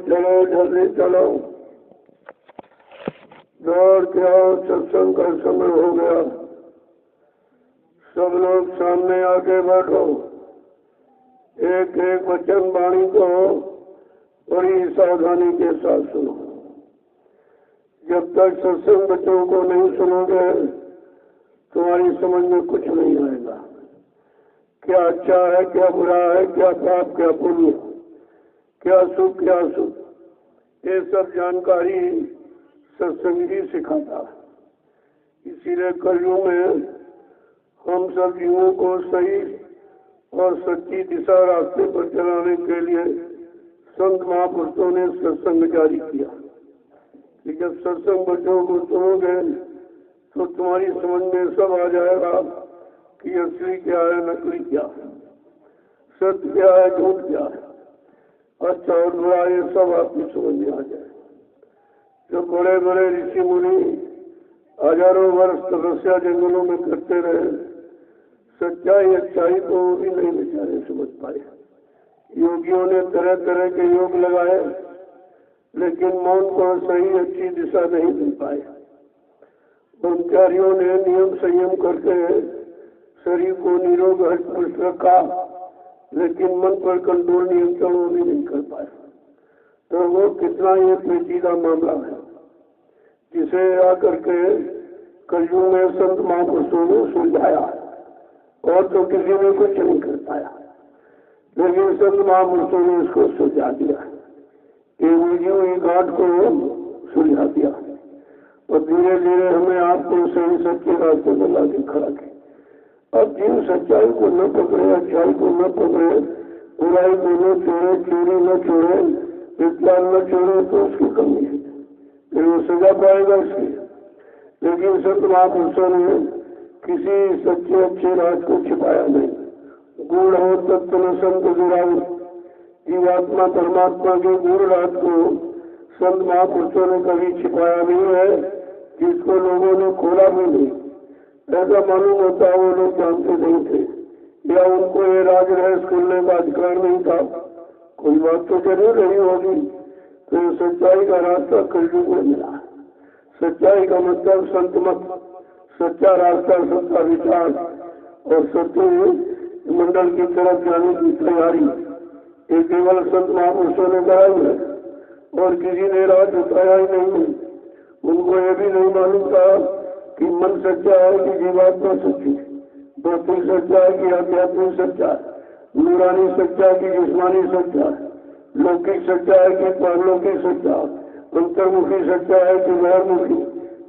चलो जल्दी चलो, दौड़ के आओ, सत्संग का समय हो गया। सब लोग सामने आके बैठो, एक एक वचन वाणी को बड़ी सावधानी के साथ सुनो। जब तक सत्संग बच्चों को नहीं सुनोगे तुम्हारी समझ में कुछ नहीं आएगा। क्या अच्छा है, क्या बुरा है, क्या पाप, क्या पुण्य, क्या सुख, क्या सुख, ये सब जानकारी सत्संग ही सिखाता। इसीलिए कलयुग में हम सब जीवों को सही और सच्ची दिशा रास्ते पर चलाने के लिए संत महापुरुषों ने सत्संग जारी किया कि जब सत्संग बच्चों को सुनोगे तो तुम्हारी समझ में सब आ जाएगा कि असली क्या है, नकली क्या है, सत्य क्या है, झूठ क्या है, अच्छा और बुरा, ये सब आपकी समझ में आ जाए। जो बड़े बड़े ऋषि मुनि हजारों वर्ष तपस्या जंगलों में करते रहे, सच्चाई अच्छाई को भी नहीं बेचारे समझ पाए। योगियों ने तरह तरह के योग लगाए, लेकिन मौन को सही अच्छी दिशा नहीं दे पाए। ब्रह्मचारियों ने नियम संयम करके शरीर को निरोग हष्ट रखा, लेकिन मन पर कंट्रोल नियंत्रण भी नहीं कर पाए। तो वो कितना ये पेचीदा मामला है जिसे आकर के कलयुग में संत महापुरुषों ने सुलझाया, और तो किसी ने कुछ नहीं कर पाया। लेकिन संत महापुरुषों ने इसको सुलझा दिया, ये घाट को सुलझा दिया, और धीरे धीरे हमें आपको सही सच्चे रास्ते में ला के खड़ा किया। अब जिन सच्चाई को न पकड़े, अच्छाई को न पकड़े, बुराई को न छोड़े, चोरी न छोड़े, विज्ञान न छोड़े, तो उसकी कमी है, फिर वो सजा पाएगा उसकी। लेकिन संत महापुरुषों ने किसी सच्चे अच्छे राज को छिपाया नहीं। गूढ़ हो तत्व न संत जुड़ाऊ, जीवात्मा परमात्मा के गूढ़ राज को संत महापुरुषों ने कभी छिपाया नहीं है, जिसको लोगों ने खोला भी नहीं। ऐसा मालूम होता है वो लोग जानते नहीं थे, या उनको ये राज रहस्य खोलने का अधिकार नहीं था। कोई बात तो जरूर रही होगी। तो सच्चाई का रास्ता कलयुग में मिला। सच्चाई का मतलब संत मत, सच्चा रास्ता, सच्चा विचार और सत्य मंडल की तरफ जाने की तैयारी, ये केवल संत महापुरुषों ने कराई है, और किसी ने राज बताया ही नहीं। उनको ये भी नहीं मालूम था कि मन सच्चा है कि जीवात्मा सच्ची, भौतिक सच्चा है कि आध्यात्मिक सच्चा है, नूरानी सच्चा है कि जिस्मानी सच्चा है, लौकिक सच्चा है कि परलौकिक सच्चा, अंतर्मुखी सच्चा है कि बहिर्मुखी।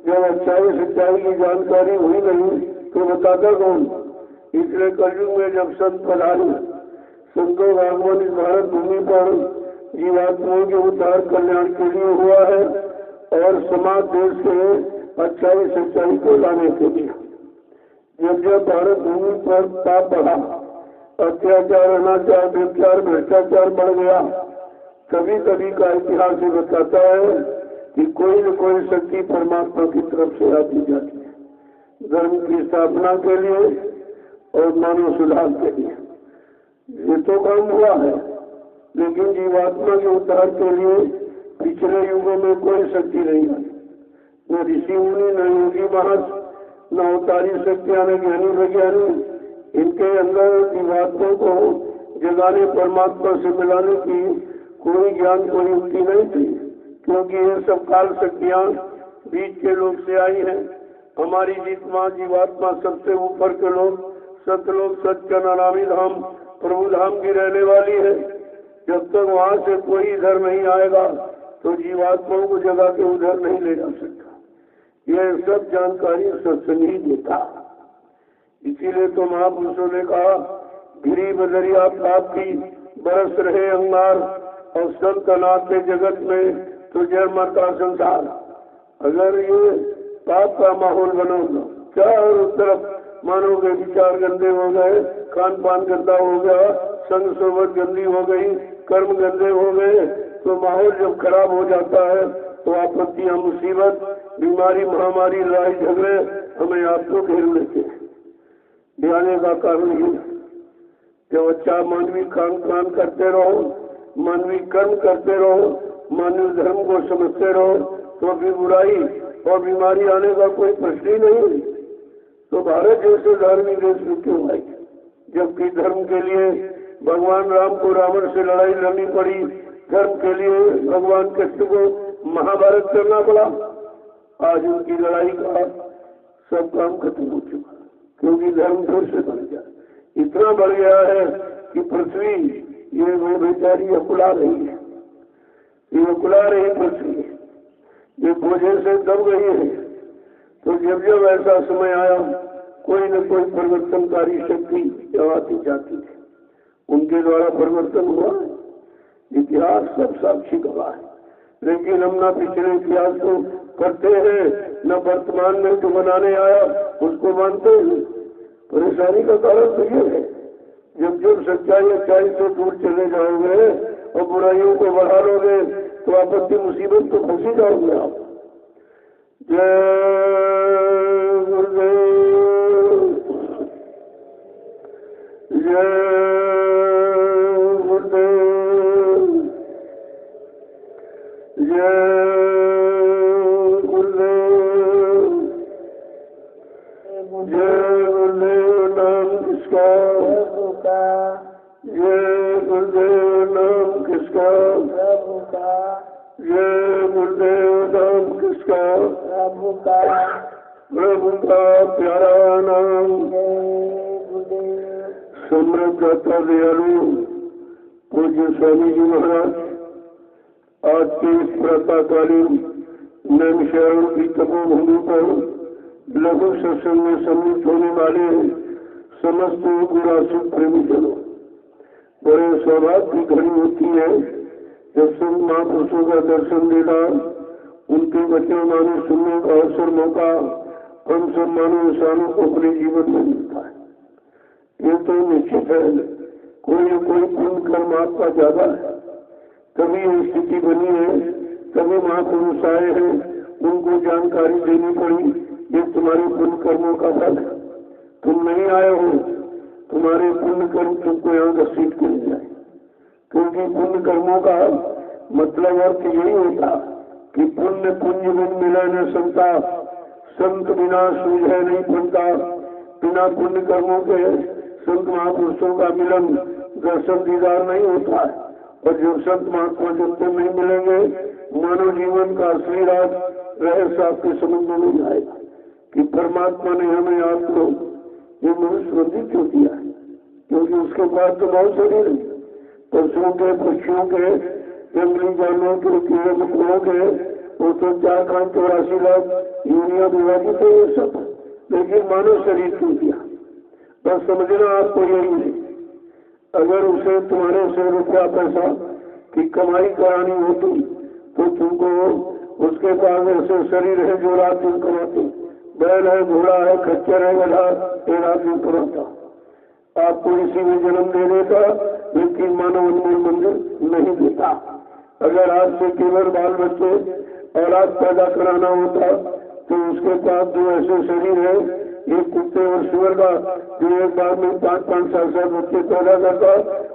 जब अच्छाई सच्चाई की जानकारी हुई नहीं तो बताता कौन। इसलिए कलयुग में जब संत पधारे, संतों का आगमन इस भारत भूमि पर जीवात्माओं के उद्धार कल्याण के लिए हुआ है, और समाज देश के अच्छाई सच्चाई को लाने के लिए। जब जब भारत भूमि पर पाप बढ़ा, अत्याचार, अनाचार, व्यभिचार, भ्रष्टाचार बढ़ गया, कभी कभी का इतिहास ही बताता है कि कोई न कोई शक्ति परमात्मा की तरफ से आती जाती है, धर्म की स्थापना के लिए और मानव सुधार के लिए। ये तो काम हुआ है, लेकिन जीवात्मा के उद्धार के लिए पिछले युगों में कोई शक्ति नहीं आई। न ऋषि मुनि, न योगी महर्ष, न अवतारी शक्तियां, न ज्ञानी वैज्ञानी। इनके अंदर जीवात्मा को जगाने, परमात्मा से मिलाने की कोई ज्ञान, कोई युक्ति नहीं थी, क्योंकि ये सब काल शक्तियां बीच के लोग से आई हैं। हमारी जीवात्मा सबसे ऊपर के लोग, सतलोक, सच्चन, अनामी धाम, प्रभु धाम की रहने वाली है। जब तक वहां से कोई इधर नहीं आएगा तो जीवात्माओं को जगा के उधर नहीं ले जा सकता। यह सब जानकारी सत्संग ही देता। इसीलिए तो महापुरुषों ने कहा, गिरी बदरिया पाप की बरस रहे अंगार, और संत नाते जगत में तो जय माता संसार। अगर ये पाप का माहौल बनोगा, चारों तरफ मानोगे विचार गंदे हो गए, खान पान गंदा हो गया, संग सोबत गंदी हो गई, कर्म गंदे हो गए, तो माहौल जब खराब हो जाता है तो आपत्तियां, मुसीबत, बीमारी, महामारी, लड़ाई झगड़े हमें आपको घेर लेते हैं। आने का कारण ये, जब अच्छा मानवीय खान पान करते रहो, मानवीय कर्म करते रहो, मानव धर्म को समझते रहो तो भी बुराई और बीमारी आने का कोई प्रश्न ही नहीं। तो भारत जैसे धार्मिक देश में क्यों आई, जबकि धर्म के लिए भगवान राम को रावण से लड़ाई लड़नी पड़ी, धर्म के लिए भगवान कृष्ण को महाभारत करना पड़ा। आज उनकी लड़ाई का सब काम खत्म हो चुका, क्योंकि धर्म फिर से बढ़ गया, इतना बढ़ गया है कि पृथ्वी ये वो बेचारी अकुला रही है, ये अकुला रही पृथ्वी, ये बोझे से दब गई है। तो जब जब ऐसा समय आया, कोई न कोई परिवर्तनकारी शक्ति आती जाती है, उनके द्वारा परिवर्तन हुआ। इतिहास सब साक्षी गवाह है, लेकिन हम ना पिछले इतिहास को करते हैं, न वर्तमान में जो बनाने आया उसको मानते हैं। परेशानी का कारण तो ये है, जब जब सच्चाई अच्छाई से दूर चले जाओगे और बुराइयों को बढ़ा लोगे तो आपत्ति मुसीबत तो फंसी जाओगे आप। जय गुरुदेव, जय गुरुदेव, जय गुरुदेव, जय गुरुदेव नाम किसका, जय गुरुदेव नाम किसका, प्रभु का, जय गुरुदेव नाम किसका, प्रभु का, प्रभु का प्यारा नाम। जय गुरुदेव। समृद्ध दयालु पूज्य स्वामी जी महाराज आज के इस प्रातःकालीन नैमिषारण्य की तपोभूमि पर लघु सत्संग में सम्मिलित होने वाले समस्त गुरासिक प्रेमी जनों, बड़े सौभाग्य की घड़ी होती है जब संत महापुरुषों का दर्शन देना, उनके वचन माने सुनने का अवसर मौका हम सब मानव इंसानों को अपने जीवन में मिलता है। ये तो निश्चित है, कोई न कोई पुण्य कर्म आपका ज्यादा है, तभी ये स्थिति बनी है, तभी महापुरुष आए हैं, उनको जानकारी देनी पड़ी, ये तुम्हारे पुण्य कर्मों का फल है। तुम नहीं आए हो, तुम्हारे पुण्य कर्म तुमको यहाँ घसीट के ले जाए, क्योंकि पुण्य कर्मों का मतलब अर्थ यही होता कि पुण्य पुण्य बिन मिला न संता, संत बिना सूझे नहीं बनता। बिना पुण्य कर्मों के संत महापुरुषों का मिलन दर्शन दीदार नहीं होता है, और जब संत महात्मा जब तक नहीं मिलेंगे मानव जीवन का असली राज रहस्य आपके समझ में नहीं आएगा कि परमात्मा ने हमें आपको ये मनुष्य बुद्धि क्यों दिया है, क्योंकि उसके बाद तो बहुत शरीर है, पशुओं के, पक्षियों के, जंगली जानवरों के, कीड़े मकोड़ों के, वो तो 484 लाख यूनिया विभाजित है ये सब, लेकिन मानव शरीर क्यों दिया। बस समझना आपको यही है, अगर उसे तुम्हारे से रुपया पैसा की कमाई करानी होती तो तुमको उसके पास ऐसे शरीर है जो रात दिन कमाते, बैल है, घोड़ा है, खच्चर है, गधा, ये रात दिन कमाता, आपको इसी में जन्म दे देता, लेकिन मानव अनमोल मंदिर नहीं देता। अगर आज से केवल बाल बच्चे औलाद पैदा कराना होता तो उसके पास जो ऐसे शरीर है, एक कुत्ते और सुअर का जो एक बार में 5-5 7 बच्चे पैदा करता,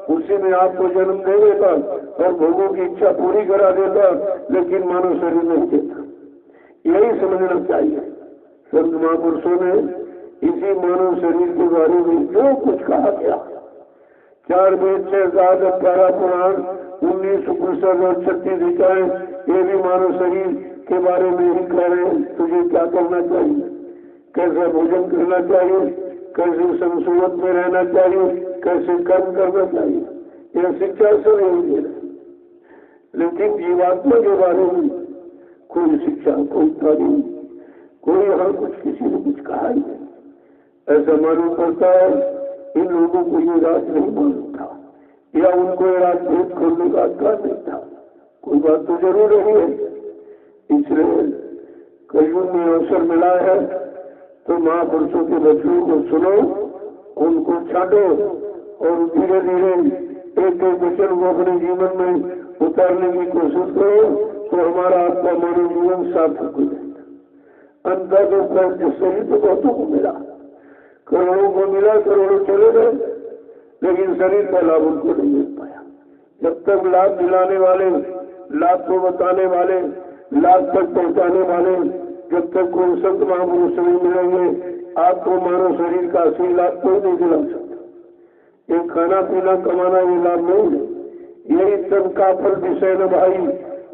उसी में आपको जन्म दे देता और भोगों की इच्छा पूरी करा देता, लेकिन मानव शरीर नहीं देता। यही समझना चाहिए। संत महापुरुषों ने इसी मानव शरीर के बारे में जो कुछ कहा गया, 4 वेद, 6 गाद, 18 पुराण, 19 उपनिषद और 36 ऋचाएं, ये भी मानव शरीर के बारे में ही कह रहे हैं। तुझे क्या करना चाहिए, कैसे भोजन करना चाहिए, कैसे संसुरत में रहना चाहिए, कैसे कर्म करना चाहिए, यह शिक्षा सब यही दे रहे, लेकिन जीवात्मा के बारे में कोई शिक्षा, कोई तालीम, कोई यहाँ कुछ किसी ने कुछ कहा ही नहीं। ऐसा मालूम पड़ता है इन लोगों को ये राज नहीं मालूम था, या उनको ये राज भेद खोलने का अधिकार नहीं था। कोई बात तो जरूर नहीं है, इसलिए कलयुग में अवसर मिला है तो महापुरुषों के वचनों को सुनो, उनको छाटो और धीरे धीरे एक एक वचन को अपने जीवन में उतारने की कोशिश करो, तो हमारा आपका मानव जीवन सार्थक हो जाएगा। अंतर तो शरीर तो बहुतों को मिला, करोड़ों को मिला, करोड़ों चले गए, लेकिन शरीर का लाभ उनको नहीं मिल पाया। जब तक लाभ दिलाने वाले लाभ को बताने वाले, लाभ तक पहुंचाने वाले, जब तक कोई संत महापुरुष नहीं मिलेंगे आपको मानव शरीर का असली लाभ कोई नहीं दिला सकता। ये खाना पीना कमाना ये लाभ नहीं है, यही सब का फल विषय न भाई,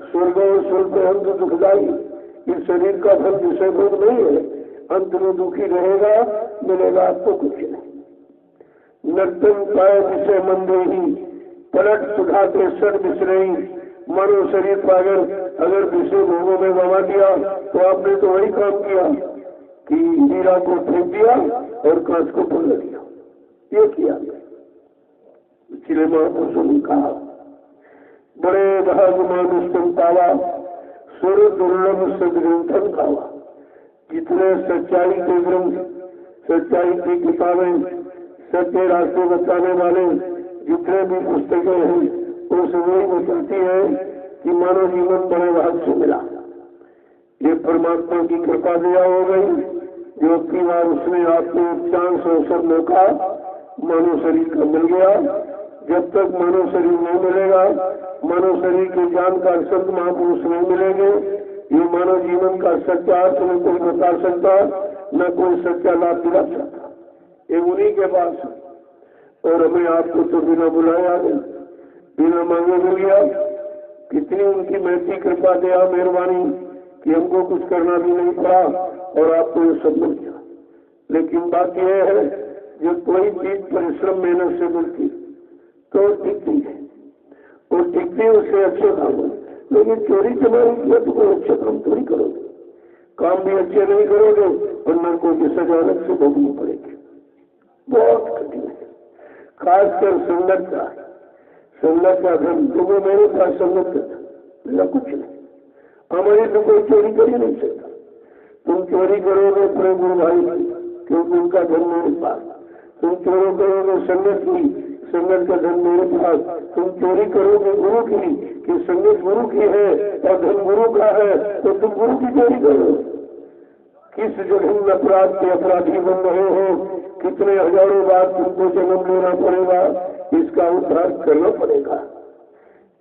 स्वर्ग और स्वर्ग अंत दुखदाई। इस शरीर का फल विषय भोग नहीं है, अंत में दुखी रहेगा, मिलेगा आपको कुछ नहीं। नर्तन पाए विषय मंदे ही, पलट सुखाते सड़ बिसरई। मनो शरीर पागल अगर विषय भोगों में गवा दिया तो आपने तो वही काम किया कि हीरा को फेंक दिया और कांच को पलट दिया, ये किया। इसलिए महापुरुषों ने कहा बड़े भाग मानुष तुम पावा, सुर दुर्लभ सदग्रंथन खावा। जितने सच्चाई के ग्रंथ, सच्चाई की किताबें, सच्चे रास्ते बताने वाले जितने भी पुस्तकें हैं उसमें वही बताती है कि मानव जीवन बड़े भाग से मिला। ये परमात्मा की कृपा दया हो गई जो की बार उसने आपको चांस अवसर मौका मानव शरीर का मिल गया। जब तक मानव शरीर नहीं मिलेगा, मानव शरीर के जानकार संत महापुरुष नहीं मिलेंगे, ये मानव जीवन का सच्चा अर्थ न कोई बता सकता, न कोई सच्चा लाभ दिला सकता। ये उन्हीं के पास है और हमें आपको तो बिना बुलाए आ गए, बिना मांगे मिल गया। कितनी उनकी महती कृपा दया मेहरबानी कि हमको कुछ करना भी नहीं पड़ा और आपको ये सब मिल गया। लेकिन बात यह है जो कोई चीज परिश्रम मेहनत से मिलती तो टिकती है और टिकती उससे अच्छे काम है। लेकिन चोरी चमारी किया तो कोई अच्छे काम थोड़ी करोगे, काम भी अच्छे नहीं करोगे और नरकों की सजा अलग से भोगनी पड़ेगी। बहुत कठिन है, खासकर संगत का, संगत का धन। लोगों मेरे पास संगत का मेरा कुछ नहीं, हमारी तो कोई चोरी कर ही नहीं सकता। तुम चोरी करोगे अपने गुरु भाई की क्योंकि उनका धन मेरे पास, तुम चोरी करोगे संगत की, संगत का धन मेरे पास, तुम चोरी करोगे गुरु की कि संगत गुरु की है और धन गुरु का है तो तुम गुरु की चोरी करो। किस जघन्य अपराध के अपराधी बन रहे हो, कितने हजारों बार तुमको जन्म लेना पड़ेगा, इसका उद्धार करना पड़ेगा।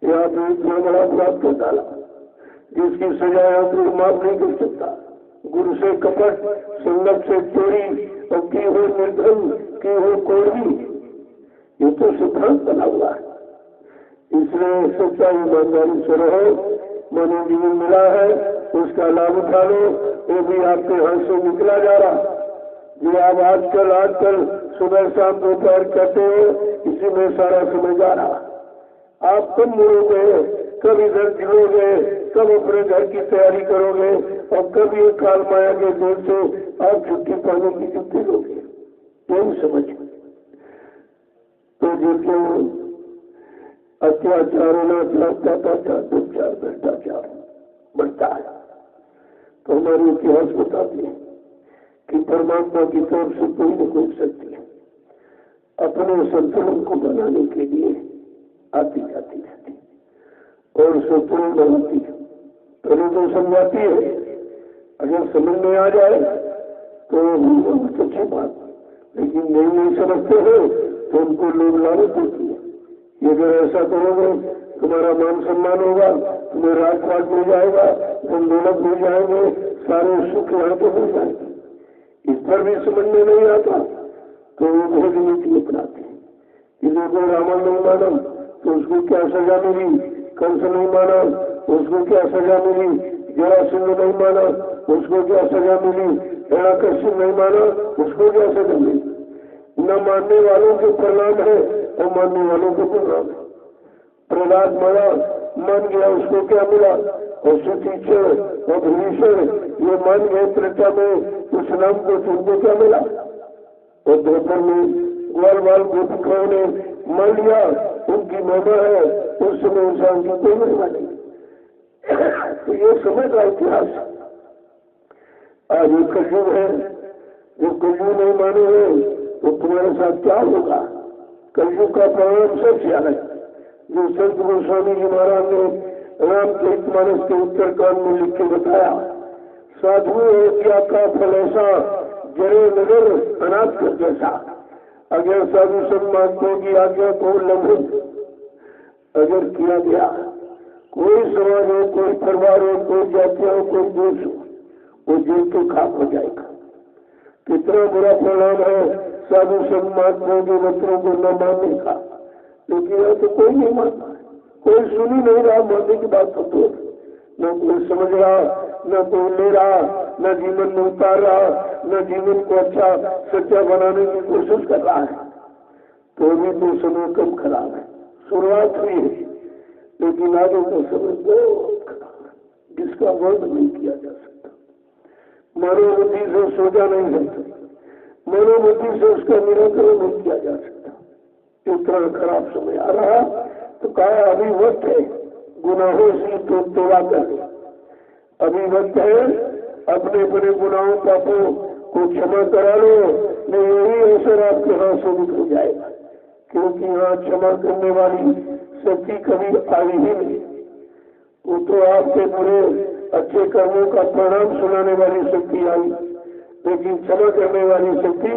यहाँ पे इतना बड़ा अपराध कर डाला जिसकी सजा कोई माफ नहीं कर सकता। गुरु से कपट, संगत से चोरी और की हो निर्धन, की हो कोड़ी, ये तो सिद्धांत बना हुआ है। इसलिए सच्चा ईमानदारी से रहो, मानव जीवन मिला है उसका लाभ उठा लो। वो भी आपके हाथ से निकला जा रहा जो आप आजकल सुबह शाम दोपहर कहते हो, इसी में सारा समय जा रहा। आप कब मुड़ोगे, कब इधर गिरोगे, कब अपने घर की तैयारी करोगे और कब ये काल माया के जोर से आप छुट्टी पाने की छुट्टी लोगे, यही समझ। तो जो क्यों अत्याचार दुष्चार भ्रष्टाचार बढ़ता है तो हमारे इतिहास बताते हैं कि परमात्मा की तरफ से कोई न कोई शक्ति है अपने संतुलन को बनाने के लिए आती जाती रहती और संतुलन बनाती है। पहले तो समझाती है, अगर समझ में आ जाए तो बहुत अच्छी बात, लेकिन नहीं समझते हो तो उनको लोग लालच होती है। ये अगर ऐसा करोगे तुम्हारा मान सम्मान होगा, तुम्हें राजपाट मिल जाएगा, धन दौलत मिल जाएंगे, सारे सुख यहाँ तो मिल जाएंगे। इस पर भी समझ में नहीं आता तो वो भेद नीति अपनाते हैं कि देखो रावण नहीं माना तो उसको क्या सजा मिली, कंस नहीं माना उसको क्या सजा मिली, जरासंध नहीं माना उसको क्या सजा मिली, हिरण्यकश्यप नहीं माना उसको क्या सजा मिली। न मानने वालों के परिणाम है और मानने वालों के परिणाम है। प्रहलाद माना मान गया उसको क्या मिला, और सुतीचर और भीषण ये मान गए त्रेता में उस नाम को तुमको क्या मिला। और दोपहर में ग्वाल बाल गोपिकाओं ने मान लिया उनकी महिमा है, उस समय इंसान की कोई महिमा नहीं। तो ये समय का इतिहास आज ये कलयुग है, जो कलयुग नहीं माने हो तो तुम्हारे साथ क्या होगा। कलयुग का परिणाम सबसे अलग जो संत गोस्वामी जी महाराज ने रामचरितमानस के उत्तरकांड में लिख के बताया, साधु हत्या का फल ऐसा जरे नगर अनाथ कर जैसा। अगर साधु संत महात्मा की आज्ञा को उल्लंघन अगर किया गया कोई समाज हो, कोई परिवार हो, कोई जातियां हो, कोई देश हो, वो जल के खाक हो जाएगा। कितना बुरा परिणाम है साधु संत महात्माओं के वचनों को न मानने का। लेकिन यह तो कोई नहीं मानता, कोई सुन ही नहीं रहा। मानने की बात तो दूर, न कोई समझ रहा, न कोई ले रहा, न जीवन में उतार रहा, न जीवन को अच्छा सच्चा बनाने की कोशिश कर रहा है। तो अभी तो समय कम खराब है, शुरुआत हुई है, लेकिन आगे का समय बहुत खराब है, जिसका वर्णन नहीं किया जा सकता। मनोबुद्धि से सोचा नहीं जा सकता, मनोबुद्धि से उसका निराकरण नहीं किया जा सकता। इतना खराब समय आ रहा, तो कहा अभी वक्त है गुनाहों से तो तोबा कर। अभी वक्त है अपने अपने गुनाहों पापों को क्षमा करा लो, नहीं यही अवसर आपके हाथ से निकल जाएगा। क्योंकि यहाँ क्षमा करने वाली शक्ति कभी आई ही नहीं। वो तो आपके बुरे अच्छे कर्मों का परिणाम सुनाने वाली शक्ति आई, लेकिन क्षमा करने वाली शक्ति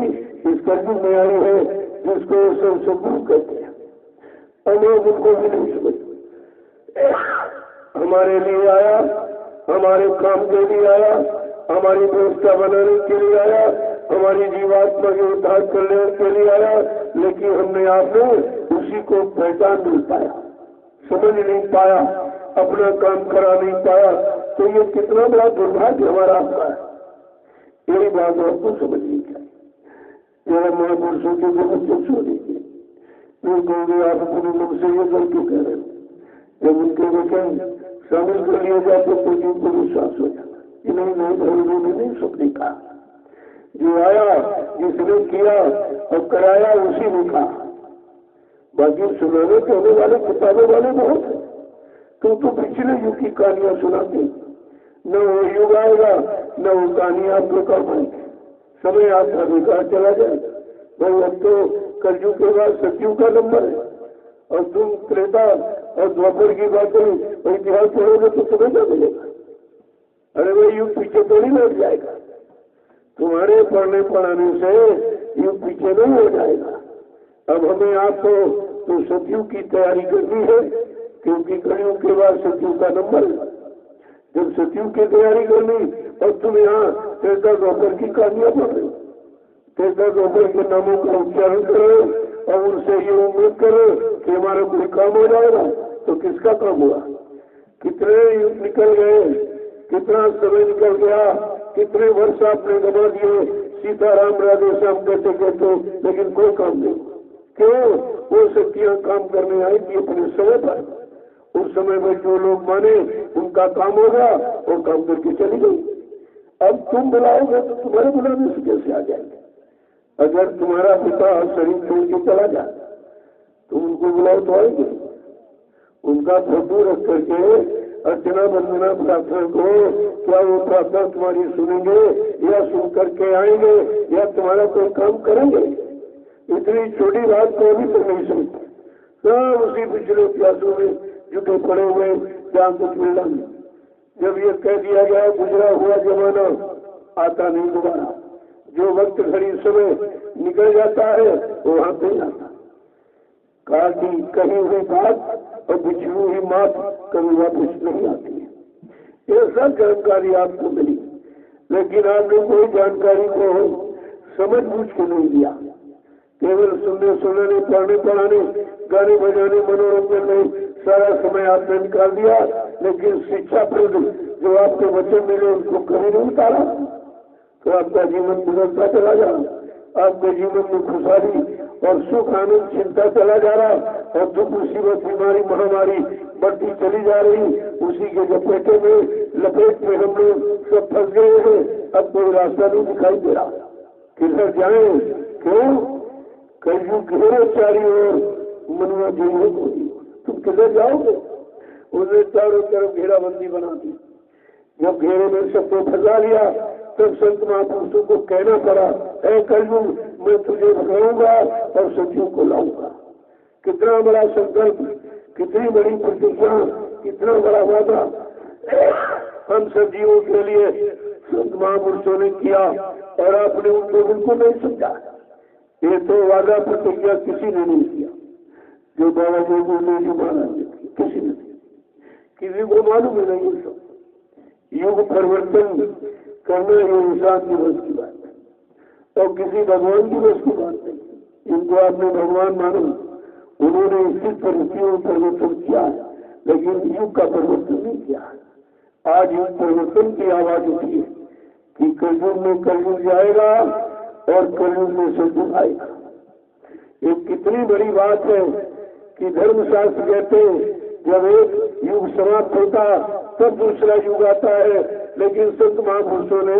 इस कलयुग में आई है, जिसको सब सदगुरु कहते हैं। हम लोग उनको भी नहीं समझते। हमारे लिए आया, हमारे काम के लिए आया, हमारी व्यवस्था बनाने के लिए आया, हमारी जीवात्मा के उद्धार करने के लिए आया, लेकिन हमने आपने उसी को पहचान नहीं पाया, समझ नहीं पाया, अपना काम करा नहीं पाया। तो ये कितना बड़ा दुर्भाग्य हमारा आपका है। यही बात आपको समझनी चाहिए। जरा महापुरुषों के जबरदस्त हो दीजिए, नहीं कहोगे आप अपने मन से ये गलती कह रहे हो। जब उनके वचन शामिल कर लिए जाते तो जिनको विश्वास हो जाता, नहीं धर्म ने नहीं सुखने कहा, जो आया जिसने किया और कराया उसी ने कहा। बाकी सुनाने के होने वाले किताबों वाले बहुत है, तो पिछले युग की कहानियां सुनाते, न वो युग आएगा न वो कहानी आप लोग कर पाएंगे। समय आपका बेकार चला जाए। भाई अब तो कलयुग के बाद सतयुग का नंबर है, और तुम त्रेता और द्वापर की बातें इतिहास पढ़ोगे तो तुम्हें क्या मिलेगा? अरे भाई युग पीछे थोड़ी लौट जाएगा, तुम्हारे पढ़ने पढ़ाने से युग पीछे नहीं हो जाएगा। अब हमें आपको तो सतयुग की तैयारी करनी है, क्योंकि कलयुग के बाद सतयुग का नंबर है। जब सतयुग की तैयारी करनी और तुम यहाँ त्रेता द्वापर की कहानियां पढ़ रहे हो, त्रेता द्वापर के नामों का उच्चारण करो और उनसे ये उम्मीद करो कि हमारा कोई काम हो जाएगा, तो किसका काम हुआ? कितने युग निकल गए, कितना समय निकल गया, कितने वर्ष आपने गवा दिए सीताराम राधे श्याम कहते कहते, लेकिन कोई काम नहीं। क्यों? वो शक्तियां काम करने आई थी अपने समय पर। उस समय में जो लोग माने उनका काम होगा, वो काम करके चली गई। अब तुम बुलाओगे तो तुम्हारे बुलाने से कैसे आ जाएंगे? अगर तुम्हारा पिता शरीर छोड़ के चला जाए तो उनको बुलाओ तो आएंगे। उनका फोटो रख करके अर्चना वंदना प्रार्थना को, क्या वो प्रार्थना तुम्हारी सुनेंगे या सुन करके आएंगे या तुम्हारा कोई काम करेंगे? इतनी छोटी बात को अभी तक नहीं समझते। सब उसी पिछले प्यासों में जुटे पड़े हुए, जहाँ कुछ मिलना नहीं। जब ये कह दिया गया गुजरा हुआ जमाना आता नहीं दोबारा, जो वक्त घड़ी समय निकल जाता है वो वहां पे आता। कहा कि कही हुई बात और बिछड़ी हुई मात कभी वापस नहीं आती है। ये सब जानकारी आपको मिली, लेकिन आपने कोई जानकारी को समझ बूझ के नहीं दिया। केवल सुनने सुनाने, पढ़ने पढ़ाने, गाने बजाने, मनोरंजन में सारा समय आपने निकाल दिया, लेकिन शिक्षा प्रद जो आपके वचन मिले उनको कभी नहीं उतारा। तो आपका जीवन बिगड़ता चला जा रहा, आपके जीवन में खुशहाली और सुख आनंद चिंता चला जा रहा, और दुख मुसीबत बीमारी महामारी बढ़ती चली जा रही। उसी के लपेटे में लपेट में हम लोग सब फंस गए हैं। अब कोई रास्ता नहीं दिखाई दे रहा, किधर जाए? क्यों? कलयुग घेरे चारी ओर, मनुआ जीवन को तुम किधर जाओगे? उसने चारों तरफ घेराबंदी बना दी। जब घेरे में सबको फंसा लिया तब संत महापुरुषों को कहना पड़ा, ऐ कलयुग मैं तुझे भगाऊंगा और सत्यों को लाऊंगा। कितना बड़ा संकल्प, कितनी बड़ी प्रतिज्ञा, कितना बड़ा वादा हम सब जीवों के लिए संत महापुरुषों ने किया, और आपने उनको बिल्कुल नहीं समझा। ये तो वादा प्रतिज्ञा किसी ने नहीं किया, जो बाबा जी महाराज ने किसी ने नहीं। किसी को मालूम ही नहीं है। सब युग परिवर्तन करना ये इंसान की बस की बात है और किसी भगवान की बस की बात नहीं। जिनको आपने भगवान मानो उन्होंने स्थित परिस्थितियों में परिवर्तन किया है, लेकिन युग का परिवर्तन नहीं किया। आज युग परिवर्तन की आवाज उठी है कि कलयुग में कलयुग जाएगा और कलयुग में सतयुग आएगा। ये कितनी बड़ी बात है कि धर्मशास्त्र कहते हैं जब एक युग समाप्त होता तब दूसरा युग आता है, लेकिन संत महापुरुषों ने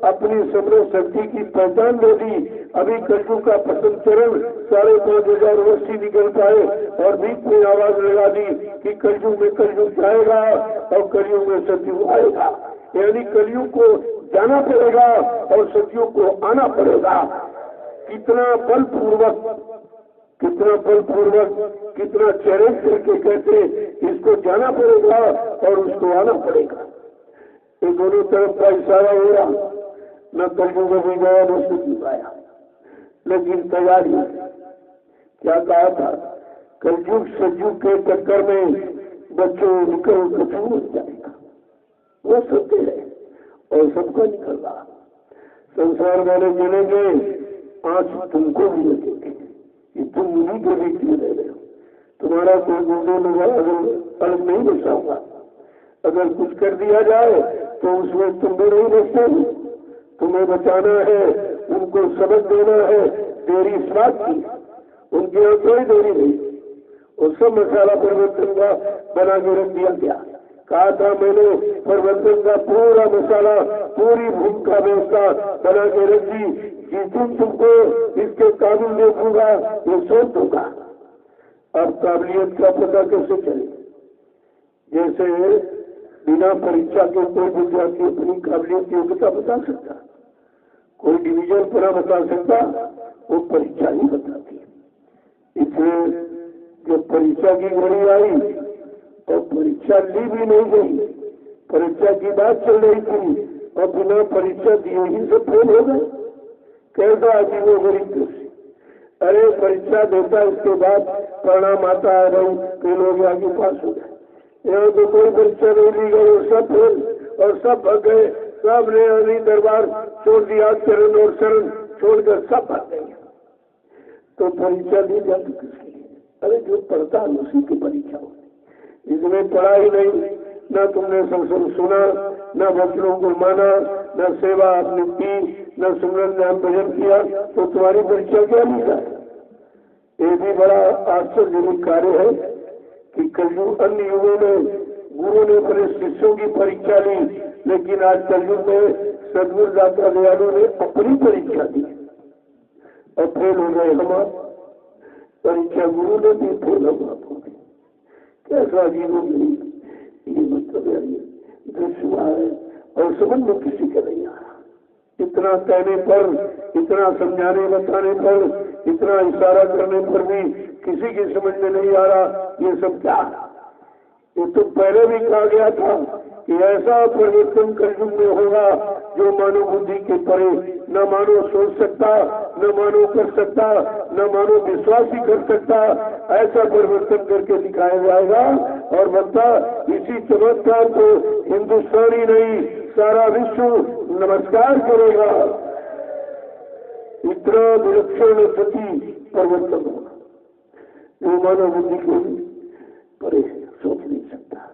अपनी समृद्ध शक्ति की पहचान दे दी। अभी कलयुग का प्रथम चरण 5,500 वर्ष ही निकल पाए और बीच में आवाज लगा दी कि कलयुग में कलयुग जाएगा और कलयुग में सतयुग आएगा। यानी कलयुग को जाना पड़ेगा और सतयुग को आना पड़ेगा। कितना बलपूर्वक कितना चैलेंज करके कहते इसको जाना पड़ेगा और उसको आना पड़ेगा। ये दोनों तरफ का इशारा हो रहा, न कलयुग अभी गया न सतयुग आया, लेकिन तैयारी क्या कहा था, कलयुग सतयुग के चक्कर में बच्चों निकल कठिन हो जाएगा। वो सत्य है और सबका निकल रहा। संसार वाले चलेंगे, आज तुमको भी लगेंगे कि तुम उन्हीं के बीच में रह रहे हो। तुम्हारा कोई गुंडे अलग नहीं बचाऊंगा। अगर कुछ कर दिया जाए तो उसमें तुम भी नहीं बचते। तुम्हें बचाना है, उनको सबक देना है। देरी इस बात की, उनके यहाँ कोई देरी नहीं। और सब मसाला परिवर्तन का बना के रख दिया गया। कहा था मैंने परिवर्तन का पूरा मसाला, पूरी भूमिका व्यवस्था बना के रख दी। जिस दिन तुमको इसके काबिल देखूंगा ये सोच दूंगा। अब काबिलियत का पता कैसे चले? जैसे बिना परीक्षा के कोई विद्यार्थी अपनी काबिलियत योग्यता बता सकता, कोई डिवीजन पूरा बता सकता, वो परीक्षा ही बताती। इसलिए जब परीक्षा की घड़ी आई और परीक्षा ली भी नहीं गई, परीक्षा की बात चल रही थी और बिना परीक्षा दिए ही सब फेल हो गए। कैसा अजीब वो गरीब कृषि। अरे परीक्षा देता इसके बाद परिणाम आता है, नहीं कई लोग आगे पास हो गए। यहाँ तो कोई परीक्षा नहीं ली गई और सब फेल और सब भग गए। सब ने अली दरबार छोड़ दिया, चरण और शरण छोड़कर सब भग गए। तो परीक्षा दी जाती किसकी? अरे जो पढ़ता है उसी की परीक्षा होती। इसमें पढ़ाई नहीं, न तुमने संसद सुना, न वचनों को माना, न सेवा आपने की, न सुमरन ध्यान भजन किया, तो तुम्हारी परीक्षा क्या लिखा है? ये भी बड़ा आश्चर्यजनक कार्य है कि कलयुग अन्य युगों में गुरु ने अपने शिष्यों की परीक्षा ली, लेकिन आज कलयुग में सदगुरु दाता दयालु ने अपनी परीक्षा दी और फेल हो गए। हम परीक्षा गुरु ने भी फेल हम आप हो गए। कैसा जीवन नहीं, ये मतलब दृश्य है और समझ में किसी का नहीं आ रहा। इतना कहने पर, इतना समझाने बताने पर, इतना इशारा करने पर भी किसी की समझ में नहीं आ रहा ये सब क्या है। ये तो पहले भी कहा गया था कि ऐसा परिवर्तन कलयुग में होगा जो मानव बुद्धि के परे, न मानो सोच सकता, न मानो कर सकता, न मानो विश्वास ही कर सकता। ऐसा परिवर्तन करके दिखाया जाएगा और बता इसी चमत्कार को हिंदुस्तान ही नहीं सारा विश्व नमस्कार करेगा। इतना विलक्षण स्थिति परिवर्तन होगा जो मानव बुद्धि को परे सोच नहीं सकता।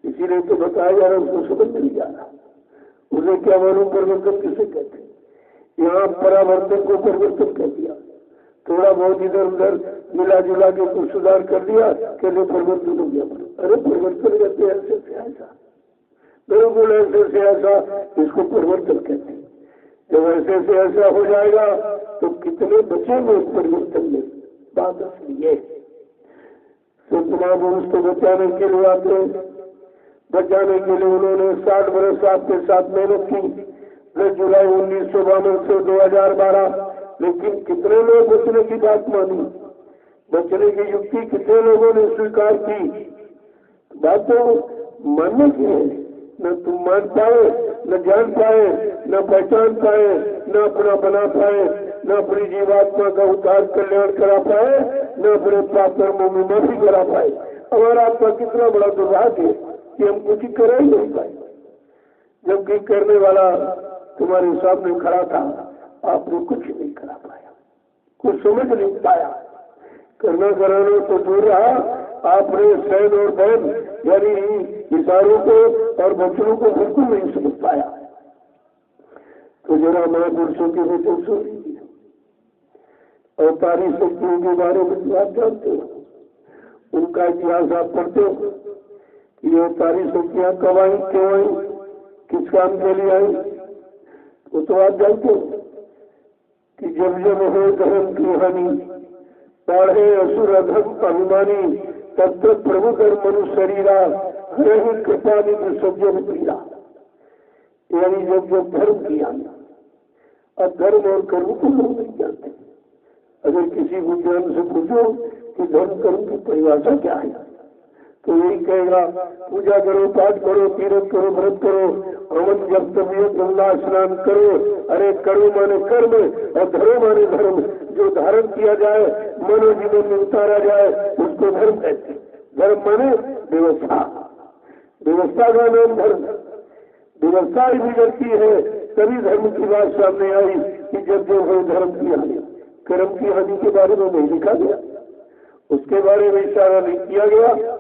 इसीलिए तो बताया जा रहा, उसको समझ नहीं जा रहा। उसे क्या मालूम परिवर्तन किसे कहते? यहाँ परावर्तन को परिवर्तन कर दिया, थोड़ा बहुत इधर उधर मिला जुला के कुछ सुधार कर दिया, कहते परिवर्तन हो गया। अरे परिवर्तन कहते हैं ऐसे से ऐसा, बिल्कुल ऐसे से ऐसा, इसको परिवर्तन कहते हैं। जब ऐसे से ऐसा हो जाएगा तो कितने बचेंगे उस परिवर्तन में? बात असली है। संत महापुरुष को बचाने के लिए आते हैं, बचाने के लिए उन्होंने 60 वर्ष आपके साथ मेहनत की, 10 जुलाई 1952 से 2012। लेकिन कितने लोग बचने की बात मानी, बचने की युक्ति कितने लोगों ने स्वीकार की? बात तो मानने की है, न तुम मान पाए, न जान पाए, न पहचान पाए, न अपना बना पाए, न अपनी जीवात्मा का उद्धार कल्याण करा पाए, न अपने पाप कर्मों में माफी करा पाए। हमारा आपका कितना बड़ा दुर्भाग्य है कि हम कुछ कर ही नहीं पाए, जबकि करने वाला तुम्हारे सामने खड़ा था, आपने कुछ नहीं करा पाया, कुछ समझ नहीं पाया। करना कराना तो दूर रहा, आपने सैन और बैन यानी इशारों को और वचनों को बिल्कुल नहीं समझ पाया। तो जरा महापुरुषों के वचन सुन लीजिए। अवतारी शक्तियों के बारे में आप जानते हो, उनका इतिहास आप पढ़ते हो कि अवतारी शक्तियां कब आई, क्यों आई, किस काम के लिए आई, वो तो आप जानते हो कि जब जब हो धर्म की हानि, पढ़े असुर अधर्म अभिमानी, तब तक प्रभु धर्म मनुष्य शरीरा, हरे ही कृपा निधि सज्जन पीड़ा। यानी जब जब धर्म की हानि, अब धर्म और कर्म को लोग नहीं जानते। अगर किसी विद्वान से पूछो कि धर्म कर्म की परिभाषा क्या है, तो यही कहेगा पूजा करो, पाठ करो, तीर्थ करो, व्रत करो, हवन जब तबियत गंगा स्नान करो। अरे करो माने कर्म और धर्म माने धर्म, जो धारण किया जाए, मनो जीवन में उतारा जाए, उसको धर्म कहते हैं। धर्म माने व्यवस्था, व्यवस्था का नाम धर्म। व्यवस्था ही बिगड़ती है, तभी धर्म की बात सामने आई कि जब जो हो धर्म की हानि। कर्म की हानि के बारे में नहीं लिखा गया, उसके बारे में इशारा नहीं किया गया,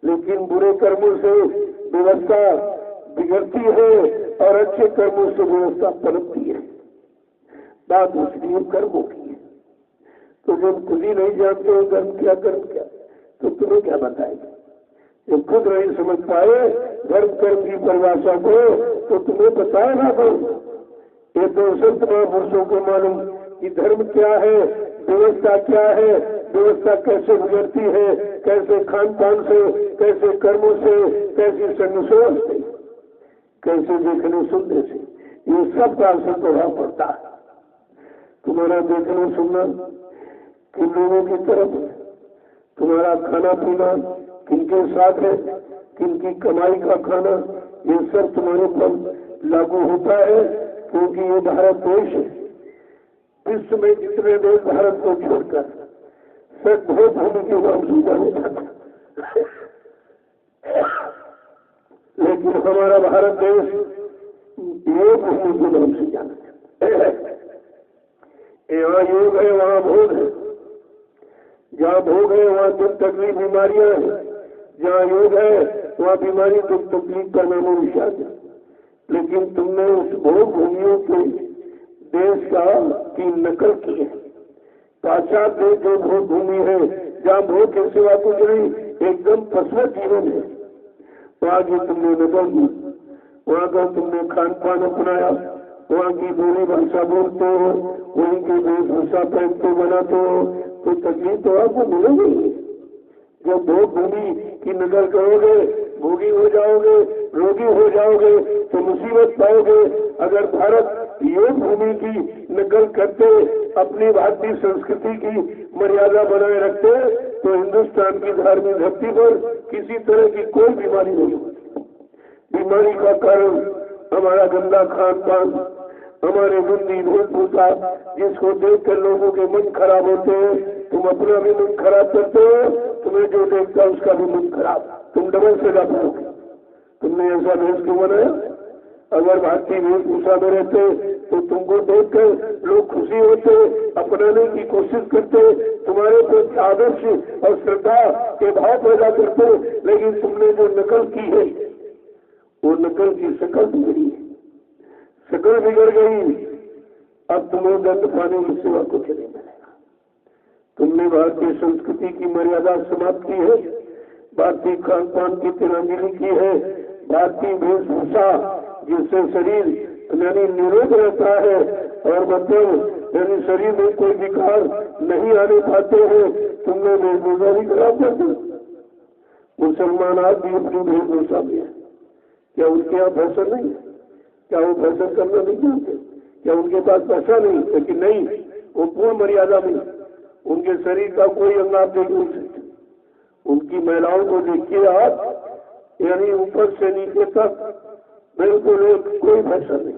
लेकिन बुरे कर्मों से व्यवस्था बिगड़ती है और अच्छे कर्मों से व्यवस्था पनपती है। बात उसकी कर्मों की है। तो जब खुद ही नहीं जानते हो धर्म क्या कर्म क्या, तो तुम्हें क्या बताएंगे? जब खुद नहीं समझ पाए धर्म कर्म की परिभाषा को, तो तुम्हें बताएगा कौन? ये तो संत महापुरुषों को मालूम कि धर्म क्या है, व्यवस्था क्या है, व्यवस्था कैसे गुजरती है, कैसे खान पान से, कैसे कर्मों से, कैसे संगसोच से, कैसे देखने सुनने से, ये सब का असर प्रभाव पड़ता है। तुम्हारा देखना सुनना किन लोगों की तरफ है, तुम्हारा खाना पीना किनके साथ है, किनकी कमाई का खाना, ये सब तुम्हारे पर लागू होता है। क्योंकि ये भारत देश है, विश्व में जितने देश भारत को छोड़कर सब भूमि के नाम से जाने जाते, लेकिन हमारा भारत देश योग भूमि के नाम से जाना जाता है। यहाँ योग है, वहाँ भोग है। जहाँ भोग है वहाँ दुख तकलीफ बीमारियां हैं, जहाँ योग है वहाँ बीमारी दुख तकलीफ का नामो निशान है। लेकिन तुमने उस भोग भूमियों के देश की नकल की है। पाश्चात्य देश जो भोग भूमि है, जहाँ भोग के सिवा कुछ नहीं, एकदम पशु जीवन है, वहाँ की तुमने नकल की, वहाँ का तुमने खान पान अपनाया, वहाँ की बोली भाषा बोलते हो, वहीं की वेशभूषा पहनते बनाते हो, तो तकलीफ तो आपको मिलेगी। जब भोग भूमि की नकल करोगे, भोगी हो जाओगे, रोगी हो जाओगे, तो मुसीबत पाओगे। अगर भारत योग भूमि की नकल करते, अपनी भारतीय संस्कृति की मर्यादा बनाए रखते, तो हिंदुस्तान की धार्मिक धरती पर किसी तरह की कोई बीमारी नहीं होती। बीमारी का कारण हमारा गंदा खान पान, हमारे गंदी वेशभूषा, जिसको देखकर लोगों के मन खराब होते हैं। तुम अपना भी मन खराब करते हो, तुम्हें जो देखता है उसका भी मन खराब, तुम डबल सजा पाओगे। तुमने ऐसा भेष क्यों बनाया? अगर भारतीय वेशभूषा में रहते तो तुमको देखकर लोग खुशी होते, अपनाने की कोशिश करते, तुम्हारे प्रति आदर्श और श्रद्धा के भाव पैदा करते। लेकिन तुमने जो नकल की है, वो नकल की शकल बिगड़ी है, शकल बिगड़ गई। अब तुम्हें दंड पाने के सिवा कुछ नहीं मिलेगा। तुमने भारतीय संस्कृति की मर्यादा समाप्त की है, भारतीय खान पान की तिरंगिनी की है, भारतीय वेशभूषा जिससे शरीर यानी निरोध रहता है और मतलब यानी शरीर में कोई विकार नहीं आने पाते हैं, तुमने वेशभूषा भी खराब कर दी। मुसलमान आज भी अपनी वेशभूषा में है, क्या उनके यहाँ फैशन नहीं है? क्या वो फैशन करना नहीं जानते? क्या उनके पास पैसा नहीं? लेकिन नहीं, वो पूर्ण मर्यादा में, उनके शरीर का कोई अंग आप नहीं बोल सकते। उनकी महिलाओं को देखिए आप, यानी ऊपर से नीचे तक बिल्कुल कोई फैशन नहीं,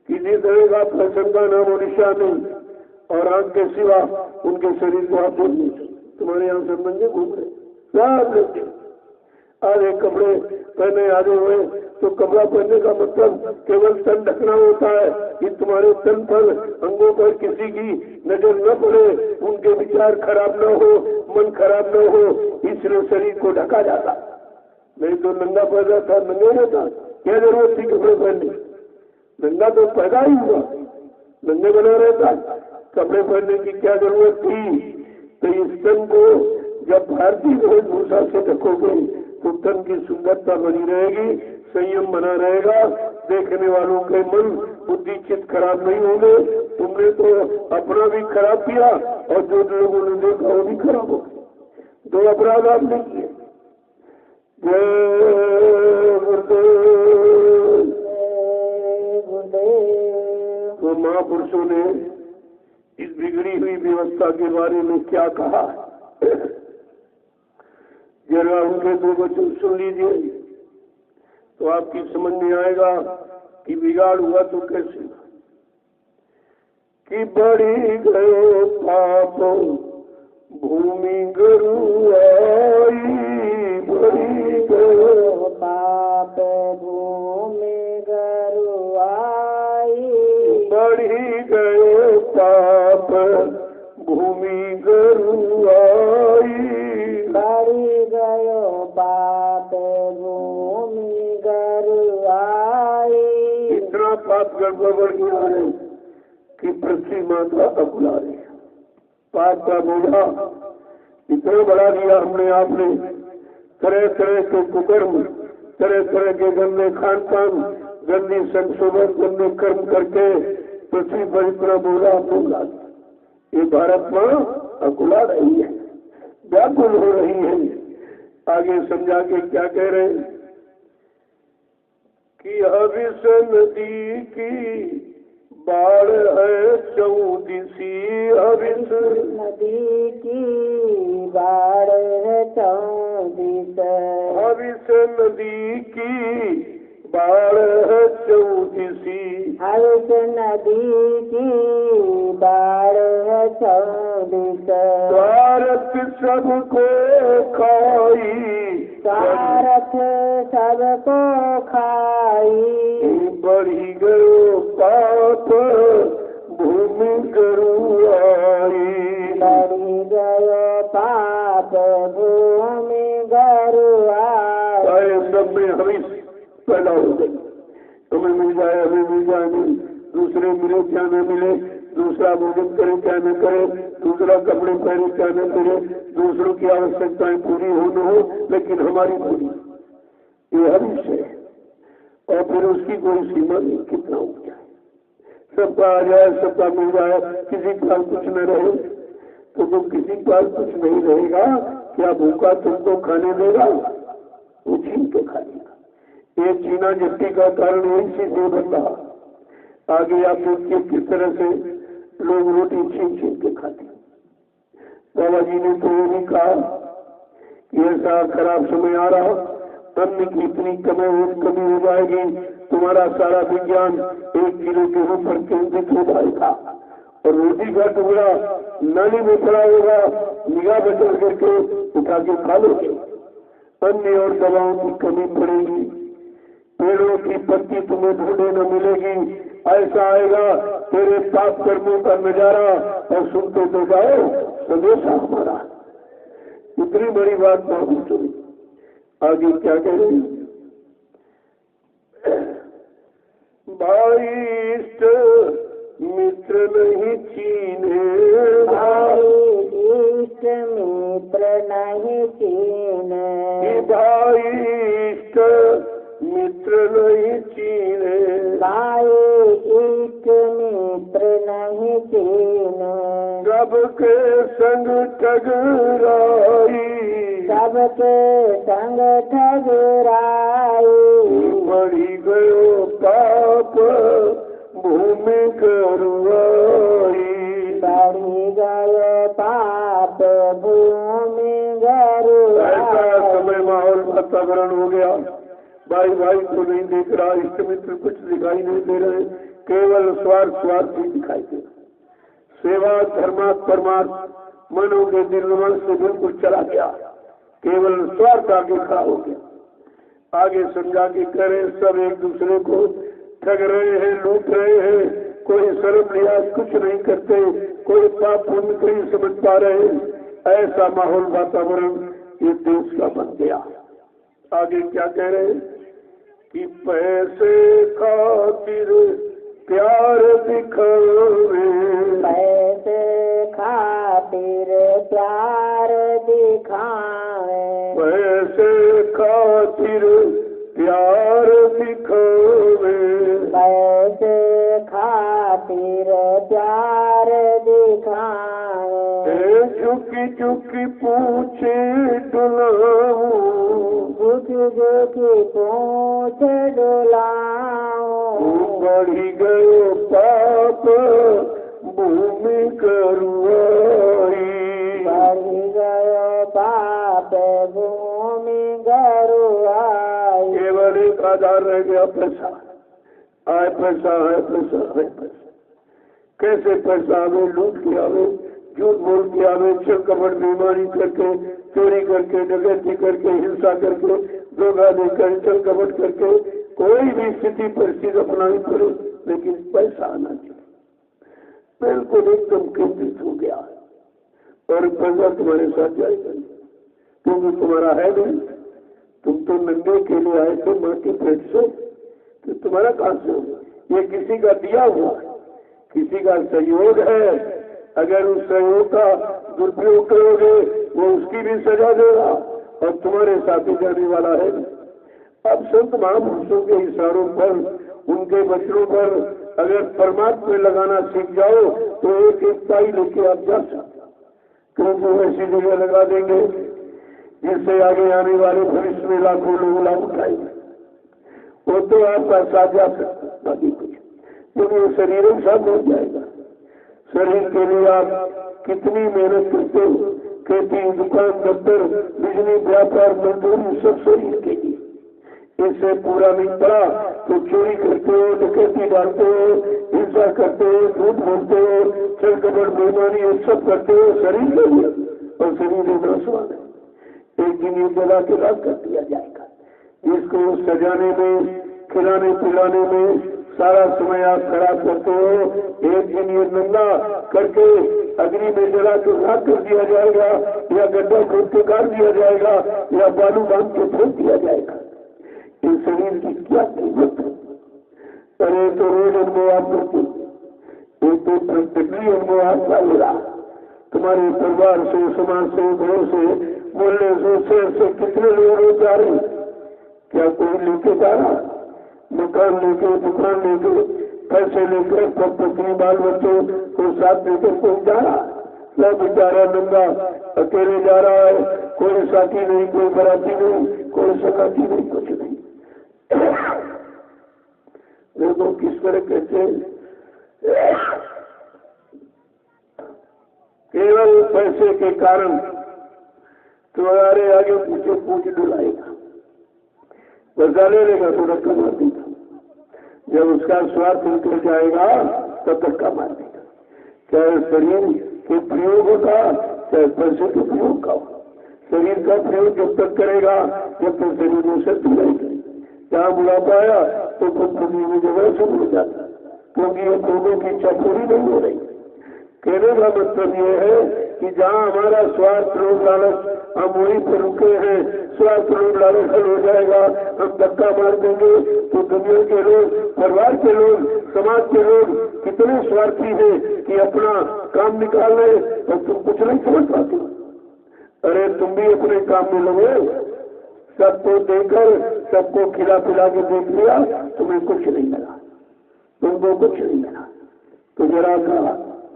किसी तरह का फैशन का नाम और निशान नहीं। और आंख के सिवा उनके शरीर को आप देख नहीं सकते। तुम्हारे यहाँ सब नंगे घूम रहे, सब लगे। आधे कपड़े पहने आधे हुए, तो कपड़ा पहनने का मतलब केवल तन ढकना होता है कि तुम्हारे तन पर, अंगों पर किसी की नजर न पड़े, उनके विचार खराब न हो, मन खराब न हो, इसलिए शरीर को ढका जाता। नहीं तो नंगा पैदा था, नंगा रहता, क्या जरूरत थी कपड़े पहनने? नंगा तो पैदा ही हुआ, नंगे बना रहता, कपड़े पहनने की क्या जरूरत थी? तो इस तन को जब भारतीय वेशभूषा से ढकोगे तो तन की सुंदरता बनी रहेगी, संयम बना रहेगा, देखने वालों के मन बुद्धि चित्त खराब नहीं होंगे। तुमने तो अपना भी खराब किया और जो लोगों ने देखा वो भी खराब हो गए। दो अपराध आपने किए। तो महापुरुषों ने इस बिगड़ी हुई व्यवस्था के बारे में क्या कहा, जरा उनके दो वचन सुन लीजिए तो आपकी समझ में आएगा कि बिगाड़ हुआ तो कैसे। कि बढ़ी गयो पाप भूमि गरुआई, बढ़ी गयो पाप भूमि गरुआई, बढ़ी गयो पाप भूमि गरुआई, बढ़ी गयो पाप भूमि गरुआई। इतना पाप गड़बड़ गया है कि पृथ्वी माता अकुला रही है। पाप का बोझा इतना बढ़ा दिया हमने आपने, तरह तरह के कुकर्म, तरह तरह के गंदे खान पान, गंदी संशोधन, गंदे कर्म करके पृथ्वी पर इतना बोझा हमने ला दिया। ये भारत मां अकुला रही है, व्याकुल हो रही है। आगे समझा के क्या कह रहे हैं कि हविष नदी की बाढ़ है चौदिसी, हविष नदी की बाढ़ है चौदिस, हविष नदी की बाढ़ है चौदिसी, हविष नदी की बाढ़ है चौदिस। भारत सबको खाई, सारथ सबको खाई, बढ़ी गयो पाप भूमि गरुआई, बढ़ी गयो पाप भूमि गरुआई। सब में हविष पैदा हो गई, हमें मिल जाए, हमें मिल जाए, नहीं दूसरे मिले क्या न मिले, दूसरा भोजन करे क्या न करे, दूसरा कपड़े पहने क्या न करे, दूसरों की आवश्यकताएं पूरी हो न हो, लेकिन हमारी पूरी, ये हविष है। और फिर उसकी कोई सीमा नहीं, कितना हो जाए, सबका आ जाए, सबका मिल जाए, किसी के पास कुछ न रहे तो तुम किसी के पास कुछ नहीं रहेगा, क्या भूखा तुमको खाने देगा? वो छीन के खा लेगा। ये चीना झपटी का कारण यही से दो बन रहा। आगे आप देखिए किस तरह से लोग रोटी छीन छीन के खाते। बाबा जी ने तो ये भी कहा कि ऐसा खराब समय आ रहा, अन्न की इतनी कमी हो जाएगी, तुम्हारा सारा विज्ञान 1 किलो गेहूं पर केंद्रित हो जाएगा और रोटी का टुकड़ा नाली में पड़ा होगा, निगाह बदल करके उठा के खा लोगे। अन्य और दवाओं की कमी पड़ेगी, पेड़ों की पत्ती तुम्हें ढूंढे न मिलेगी। ऐसा आएगा तेरे पाप कर्मों का नजारा और सुनते तो जाओ संदेशा हमारा। इतनी बड़ी बात मालूम चली। आगे क्या कह रहे हैं? भाई इष्ट मित्र नहीं चीने, भाई इष्ट मित्र नहीं चीने, भाई इष्ट मित्र नहीं चीने, भाई इष्ट मित्र नहीं चीने, सबके संग ठगराई, सबके संग ठगराई, बढ़ी गयो पाप भूमि गरुआई, बढ़ी गयो पाप भूमि गरुआई। ऐसा समय माहौल वातावरण हो गया, भाई भाई को नहीं देख रहा, इष्ट मित्र कुछ दिखाई नहीं दे रहे, केवल स्वार्थ ही दिखाई दे रहा। सेवा धर्मार्थ परमार्थ मनो के दिल मन से बिल्कुल चला गया। केवल स्वार्थ आगे खड़ा हो गया। आगे समझा के करे सब एक दूसरे को ठग रहे हैं, लूट रहे हैं, कोई शर्म लिहाज कुछ नहीं करते, कोई पाप पुण्य नहीं समझ पा रहे। ऐसा माहौल वातावरण ये देश का बन गया। आगे क्या कह रहे हैं कि पैसे खातिर प्यार दिखावे, पैसे खातिर प्यार दिखावे, पैसे खातिर प्यार दिखावे, पैसे खातिर प्यार दिखावे, झुकी झुकी पूछे डुलाऊं, झुकी झुकी पूछ डुलाऊं, बढ़ी गयो पाप भूमि करुआई, बढ़ी गयो पाप भूमि गरुआई। केवल एक आधार रह गया पैसा। आए पैसा है, पैसा है, पैसा। कैसे पैसा आवे? लूट के आवे, झूठ बोल के आवे, छल कपट बेईमानी करके, चोरी करके, डकैती करके, हिंसा करके, धोखा देकर, छल कपट करके, कोई भी स्थिति परिस्थिति अपनानी पड़े, लेकिन पैसा आना चाहिए। बिल्कुल एकदम केंद्रित हो गया और पैसा तुम्हारे साथ जाएगा नहीं, क्योंकि तुम्हारा है नहीं। तुम तो नंगे के लिए आए थे माँ के पेट से, तो तुम्हारा कहां से होगा? ये किसी का दिया हुआ, किसी का सहयोग है। अगर उस सहयोग का दुरुपयोग करोगे वो उसकी भी सजा देगा और तुम्हारे साथ ही जाने वाला है। अब संत महापुरुषों के इशारों पर, उनके वचनों पर अगर परमात्मा में लगाना सीख जाओ तो एक एक पाई लेके आप जा सकते, क्योंकि वो ऐसी जगह लगा देंगे जिससे आगे आने वाले भविष्य में लाखों लोग लाभ उठाएंगे। वो तो आपका साथ जा सकता, बाकी कुछ, क्योंकि वो शरीर के साथ हो जाएगा। शरीर के लिए आप कितनी मेहनत करते हो, खेती, दुकान, दफ्तर, बिजली, व्यापार, मजदूरी, सब शरीर के लिए। इससे पूरा नहीं पड़ा तो चोरी करते हो, डकैती डालते हो, हिंसा करते हो, झूठ बोलते हो, छल कपट बेईमानी ये सब करते हो शरीर के लिए, और शरीर नाशवान है। एक दिन ये जला के राख कर दिया जाएगा। इसको सजाने में, खिलाने पिलाने में सारा समय आप खराब करते हो। एक दिन ये नंगा करके अग्नि में जला के राख कर दिया जाएगा, या गड्ढा खोद के काट दिया जाएगा, या बालू बांध के फेंक दिया जाएगा। इस शरीर की क्या कीमत है? अरे तो रोज अनुभव आप करते, एक तो प्रत्यक्ष अनुभव आपका हो रहा। तुम्हारे परिवार से, समाज से, घरों से, मोहल्ले से, शहर से कितने लोग जा रहे? क्या कोई लेके जा रहा? मकान लेके, दुकान लेके, पैसे लेकर, पत्नी बाल बच्चों को साथ लेकर कोई जा रहा? सब बेचारा नंगा अकेले जा रहा है, कोई साथी नहीं, कोई बराती नहीं, कोई सगाती नहीं, कुछ नहीं। देखो किस तरह कहते हैं, केवल पैसे के कारण तुम्हारे आगे पीछे पूछ डुलाएगा, बदला ले लेगा तो धक्का मार देगा। जब उसका स्वार्थ निकल जाएगा तब धक्का मार देगा। चाहे शरीर के प्रयोग होगा, चाहे पैसे के प्रयोग का हो। शरीर का प्रयोग जब तक करेगा जब तक शरीर में शक्ति रहेगी। जहाँ बुढ़ापा आया तो खुदकुशी में जगह शुरू हो जाता, क्योंकि ये लोगों की इच्छा पूरी नहीं हो रही। कहने का मतलब ये है कि जहाँ हमारा स्वार्थ लोभ लालच, हम वहीं पर रुके हैं। स्वार्थ लोभ लालच हल हो जाएगा, हम धक्का मार देंगे तो दुनिया के लोग, परिवार के लोग, समाज के लोग कितने स्वार्थी हैं कि अपना काम निकाल रहे और तुम कुछ नहीं समझ पाते। अरे तुम भी अपने काम में लगे, सबको देकर, सबको खिला पिला के देख लिया, तुम्हें कुछ नहीं मिला, तुमको कुछ नहीं मिला, तो जरा सा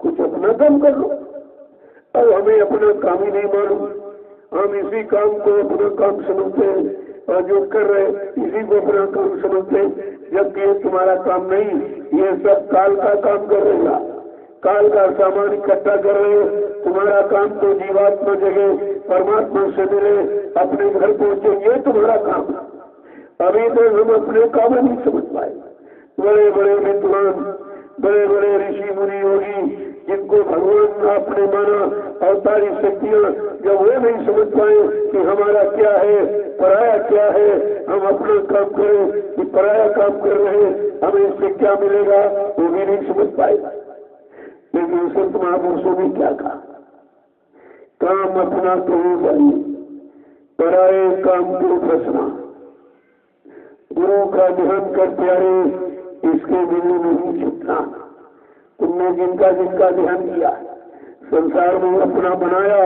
कुछ अपना काम कर लो। अब हमें अपना काम ही नहीं मालूम, हम इसी काम को अपना काम समझते हैं और जो कर रहे इसी को अपना काम समझते हैं, जबकि ये तुम्हारा काम नहीं, ये सब काल का काम कर रहेगा। काल का सामान इकट्ठा कर रहे हो। तुम्हारा काम तो जीवात्मा जगह परमात्मा से मिले, अपने घर पहुंचे, ये तुम्हारा काम है। अभी तो हम अपने काम नहीं समझ पाए। बड़े बड़े विद्वान, बड़े बड़े ऋषि मुनि योगी जिनको भगवान आपने माना अवतारी शक्तियां, जब वो नहीं समझ पाए कि हमारा क्या है, पराया क्या है, हम अपना काम करें कि पराया काम कर रहे हैं, हमें इससे क्या मिलेगा, वो भी नहीं समझ पाए। लेकिन संत महापुरुषों ने क्या कहा, काम अपना तो हो जाए, पराए काम को फंसना। गुरु का ध्यान कर प्यारे, इसके बिना नहीं छूटना। तुमने जिनका जिनका ध्यान किया, संसार में अपना बनाया,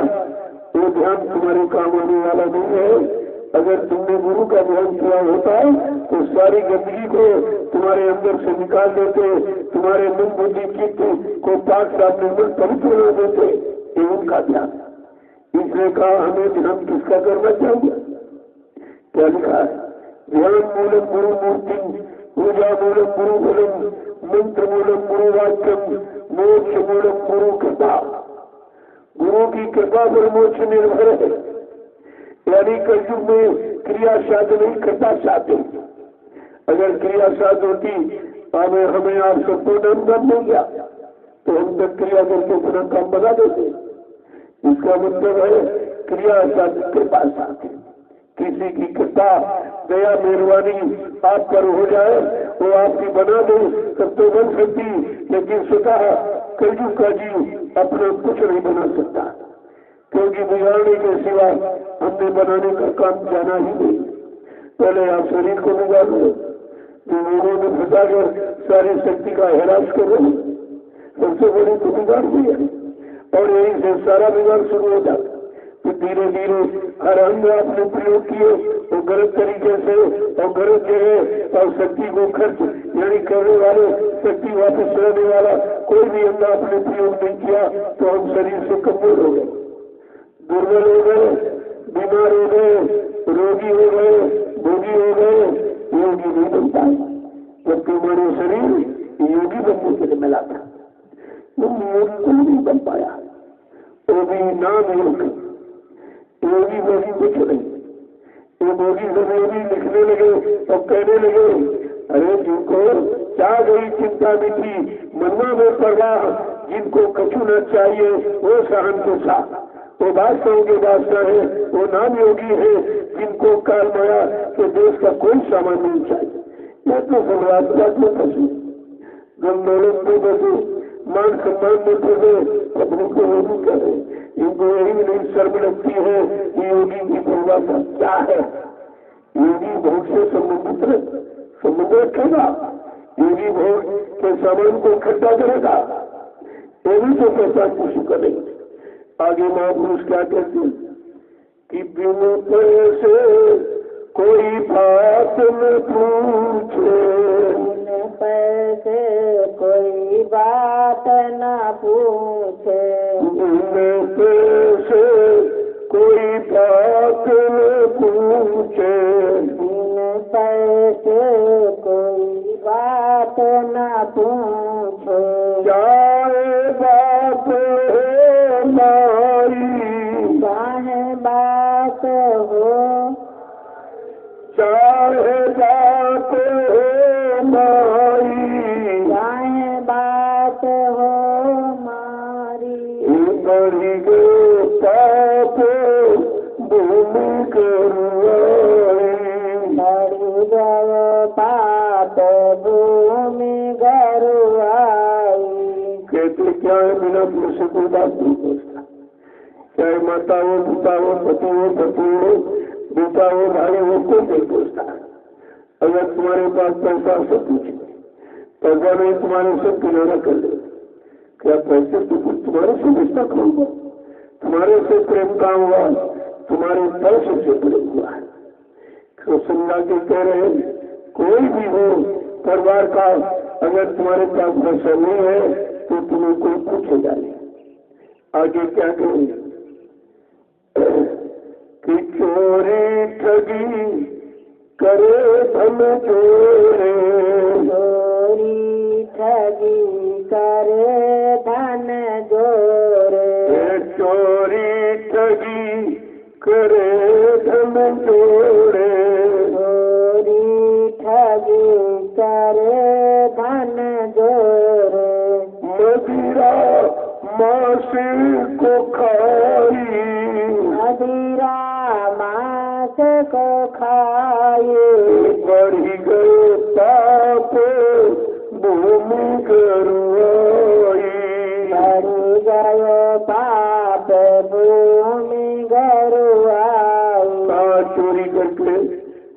वो ध्यान तुम्हारे काम आने वाला नहीं है। अगर तुमने गुरु का ध्यान किया होता तो सारी गंदगी को तुम्हारे अंदर से निकाल देते, तुम्हारे मन बुद्धि चित्त को पाक साफ निर्मल पवित्र बना देते। ये उनका ध्यान। इसलिए कहा हमें ध्यान किसका करना चाहिए, क्या लिखा है, ध्यान मूलम गुरु मूर्ति, पूजा मूलम गुरु बलम, मंत्र मूलम गुरु वाक्यम, मोक्ष मूलम गुरु कृपा। गुरु की कृपा पर मोक्ष निर्भर है। यानी कलयुग में क्रिया साध नहीं, कृपा साध। अगर क्रिया साध होती हमें आप सबको नाम कर नहीं गया तो हम तक क्रिया करके अपना काम बना देते। इसका मतलब है क्रिया साध कृपा साध। किसी की कृपा दया मेहरबानी आप पर हो जाए, वो आपकी बना दे तब तो बन सकती, लेकिन स्वतः कलयुग का जीव अपना कुछ नहीं बना सकता, क्योंकि बिगाड़ने के सिवा हमने बनाने का काम जाना ही नहीं। पहले आप शरीर को बिगाड़ लो, लोगों ने फंसाकर सारी शक्ति का हैरास करो, सबसे बड़ी तो बिगाड़ दी है, और यही से सारा बिगाड़ शुरू हो जाता। तो धीरे धीरे हर अंग आपने प्रयोग किए और गलत तरीके से और गलत जगह, और शक्ति को खर्च यानी करने वाले, शक्ति वापस लेने वाला कोई भी अंग आपने प्रयोग नहीं किया, तो हम शरीर से कमजोर हो गए, दुर्बल हो गए, बीमार हो गए, रोगी हो गए, भोगी हो गए, योगी नहीं बन पाए। जबकि हमारे शरीर योगी बनने के लिए मिला था, योगी को नहीं बन पाया। वो भी नाम योग, योगी वोगी कुछ नहीं। ये मोदी सब योगी लिखने लगे और कहने लगे, अरे जिनको चाह गई चिंता मिटी, मनवा में परवाह, जिनको कछु न चाहिए वो सहन को सा, वो बादशाहों के बादशाह है, वो नाम योगी है, जिनको काल माया के देश का कोई सामान नहीं चाहिए। ये तो सम्राट में फंसे, गंदौलत में फंसे, मान सम्मान में फंसे, अपने को योगी करे। इनको यही नहीं शर्म लगती है कि योगी की परिभाषा क्या है। योगी भोग से संबंध रखेगा, योगी भोग के सामान को इकट्ठा करेगा, ये भी तो पहचान किसी का नहीं। आगे महापुरुष क्या कहते हैं कि बिनु पैसे कोई बात न पूछे, पैसे कोई बात न पूछे, बिनु पैसे कोई बात न पूछे, बिनु पैसे कोई बात न पूछे, चाहे बात हो माई, चाहे बात हो, चाहे बात हो माई, चाहे बात हो मारी, बढ़ी गए पाप भूमि करुआई, बढ़ी गए पाप भूमि गरुआई। कहते क्या है, बिना पुरुष से कोई बात नहीं पूछता, चाहे माता हो, पिता हो, पति हो, पति हो, बेटा हो, भाई हो, कोई नहीं पूछता। अगर तुम्हारे पास पैसा सब पूछे, पैसा नहीं तुम्हारे सब किनारा कर दे, क्या पैसे तो कुछ तुम्हारे से रिश्ता करूंगा, तुम्हारे से प्रेम का हुआ, तुम्हारे पैसे से प्रेम हुआ है। तो समझा के कह रहे कोई भी हो परिवार का, अगर तुम्हारे पास पैसा नहीं है तो तुम्हें कोई पूछेगा नहीं। आगे क्या करेंगे कि चोरी ठगी करे धन चोरे, चोरी ठगी करे धन जोरे, चोरी ठगी करे धन चोरे, चोरी ठगी करे धन जोरे, मदिरा पाप भूमि गरुआई। बढ़ी गयो पाप भूमि गरुआई। चोरी करके,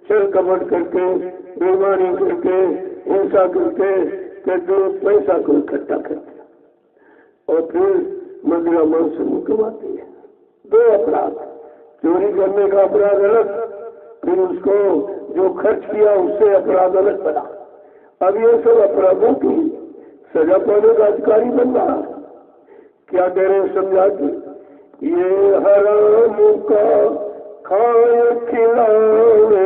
छल कपट करके, बेईमानी करके, हिंसा करके, जो पैसा को इकट्ठा करते और फिर मदिरा मांस कमाती है। दो अपराध, चोरी करने का अपराध अलग, फिर उसको जो खर्च किया उससे अपराध अलग बना। अब ये सब अपराधों की सजा पाने का अधिकारी बन रहा है। क्या कह रहे हैं समझा के, ये हराम का खाए खिलावे,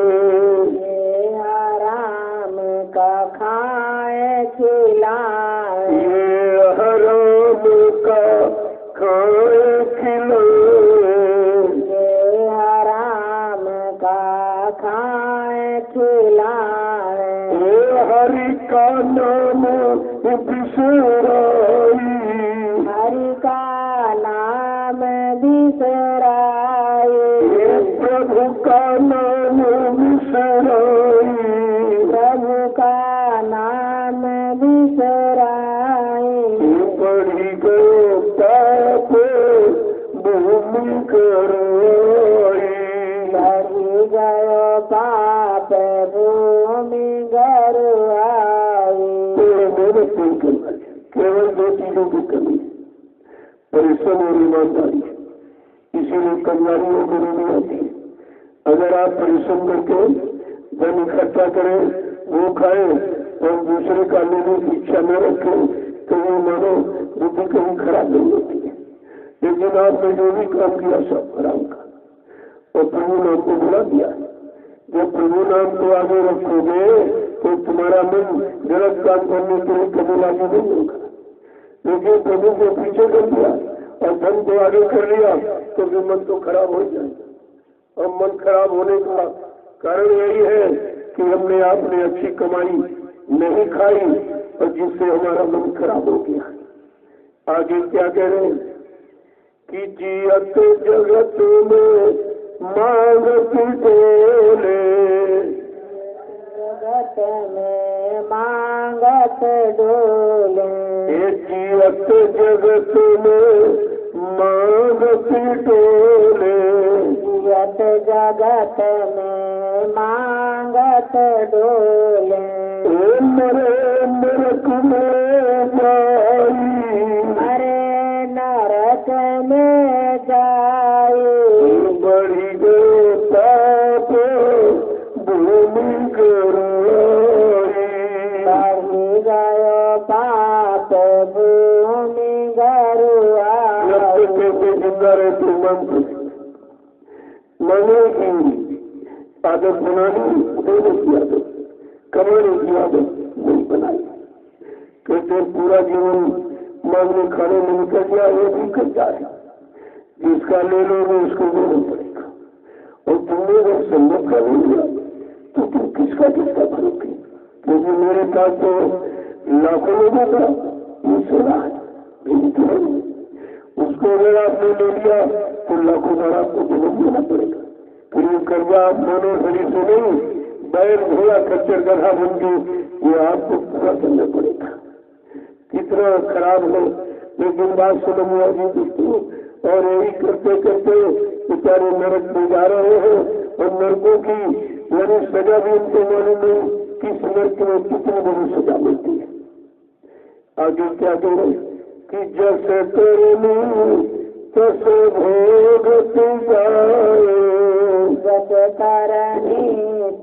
ये हराम का खाए खिलाए। ये हराम का खाए खिलावे, ये हराम का खाए खिलाए। ये हरि का नाम बिसराई, हरि का नाम बिसराए। ये प्रभु का नाम बिसराई, प्रभु का नाम बिसराए। बढ़ी गयो पाप भूमि गरुआई। बढ़ी गयो पाप भूमि गरुआई। मेहनत नहीं करना, केवल दो चीजों की कमी, परिश्रम और ईमानदारी। इसीलिए कमजोरियों को नहीं आती है। अगर आप परिश्रम करके धन इकट्ठा करें, वो खाएं और दूसरे का लेने की इच्छा न रखें तो ये मानो बुद्धि कहीं खराब नहीं होती है। लेकिन आपने जो भी काम किया सब हराम का, और प्रभु ने आपको बुला दिया। जब प्रभु नाम को आगे रखोगे तो तुम्हारा मन गलत काम करने के लिए कभी लागू नहीं होगा। लेकिन प्रभु को पीछे कर दिया और धन को आगे कर लिया तो फिर मन तो खराब हो जाएगा। और मन खराब होने का कारण यही है कि हमने आपने अच्छी कमाई नहीं खाई और जिससे हमारा मन खराब हो गया। आगे क्या कह रहे हैं कि जियत जगत में मांगत डोले, जगत में मांगत डोले। जियत जगत में मांगत डोले, जियत जगत में मांगत डोले। मरे नरक में जाई, मरे नरक में जाए। बढ़ी गयो पाप भूमि गरुआई। बढ़ी गयो पाप भूमि गरुआई। जिंदा रहते मने की आदत बनानी, देने की आदत, कमाने की आदत नहीं बनाई। कहते पूरा जीवन मांगने खाने में निकल गया, वो भी कर जाए। जिसका ले लोगे उसको देना पड़ेगा, और तुमने अगर संभव का नहीं लिया तो तुम किसका भरोगे? क्योंकि मेरे पास तो लाखों लोगों का सेवा है, उसको अगर आपने ले लिया तो लाखों बार आपको जन्म देना पड़ेगा। फिर ये कर्जा आप मानो शरीर से नहीं, बैल घोड़ा खच्चर गधा बन के ये आपको पूरा करना पड़ेगा। कितना खराब हो, लेकिन बात सुनो जी दोस्तों, और यही करते करते बेचारे नरक में जा रहे हैं। और नरकों की यानी सजा भी उनको मालूम नहीं कि नरक में कितनी बड़ी सजा मिलती है। आगे क्या कह रहे कि जैसे करनी तसे भोगत जाए, जस करनी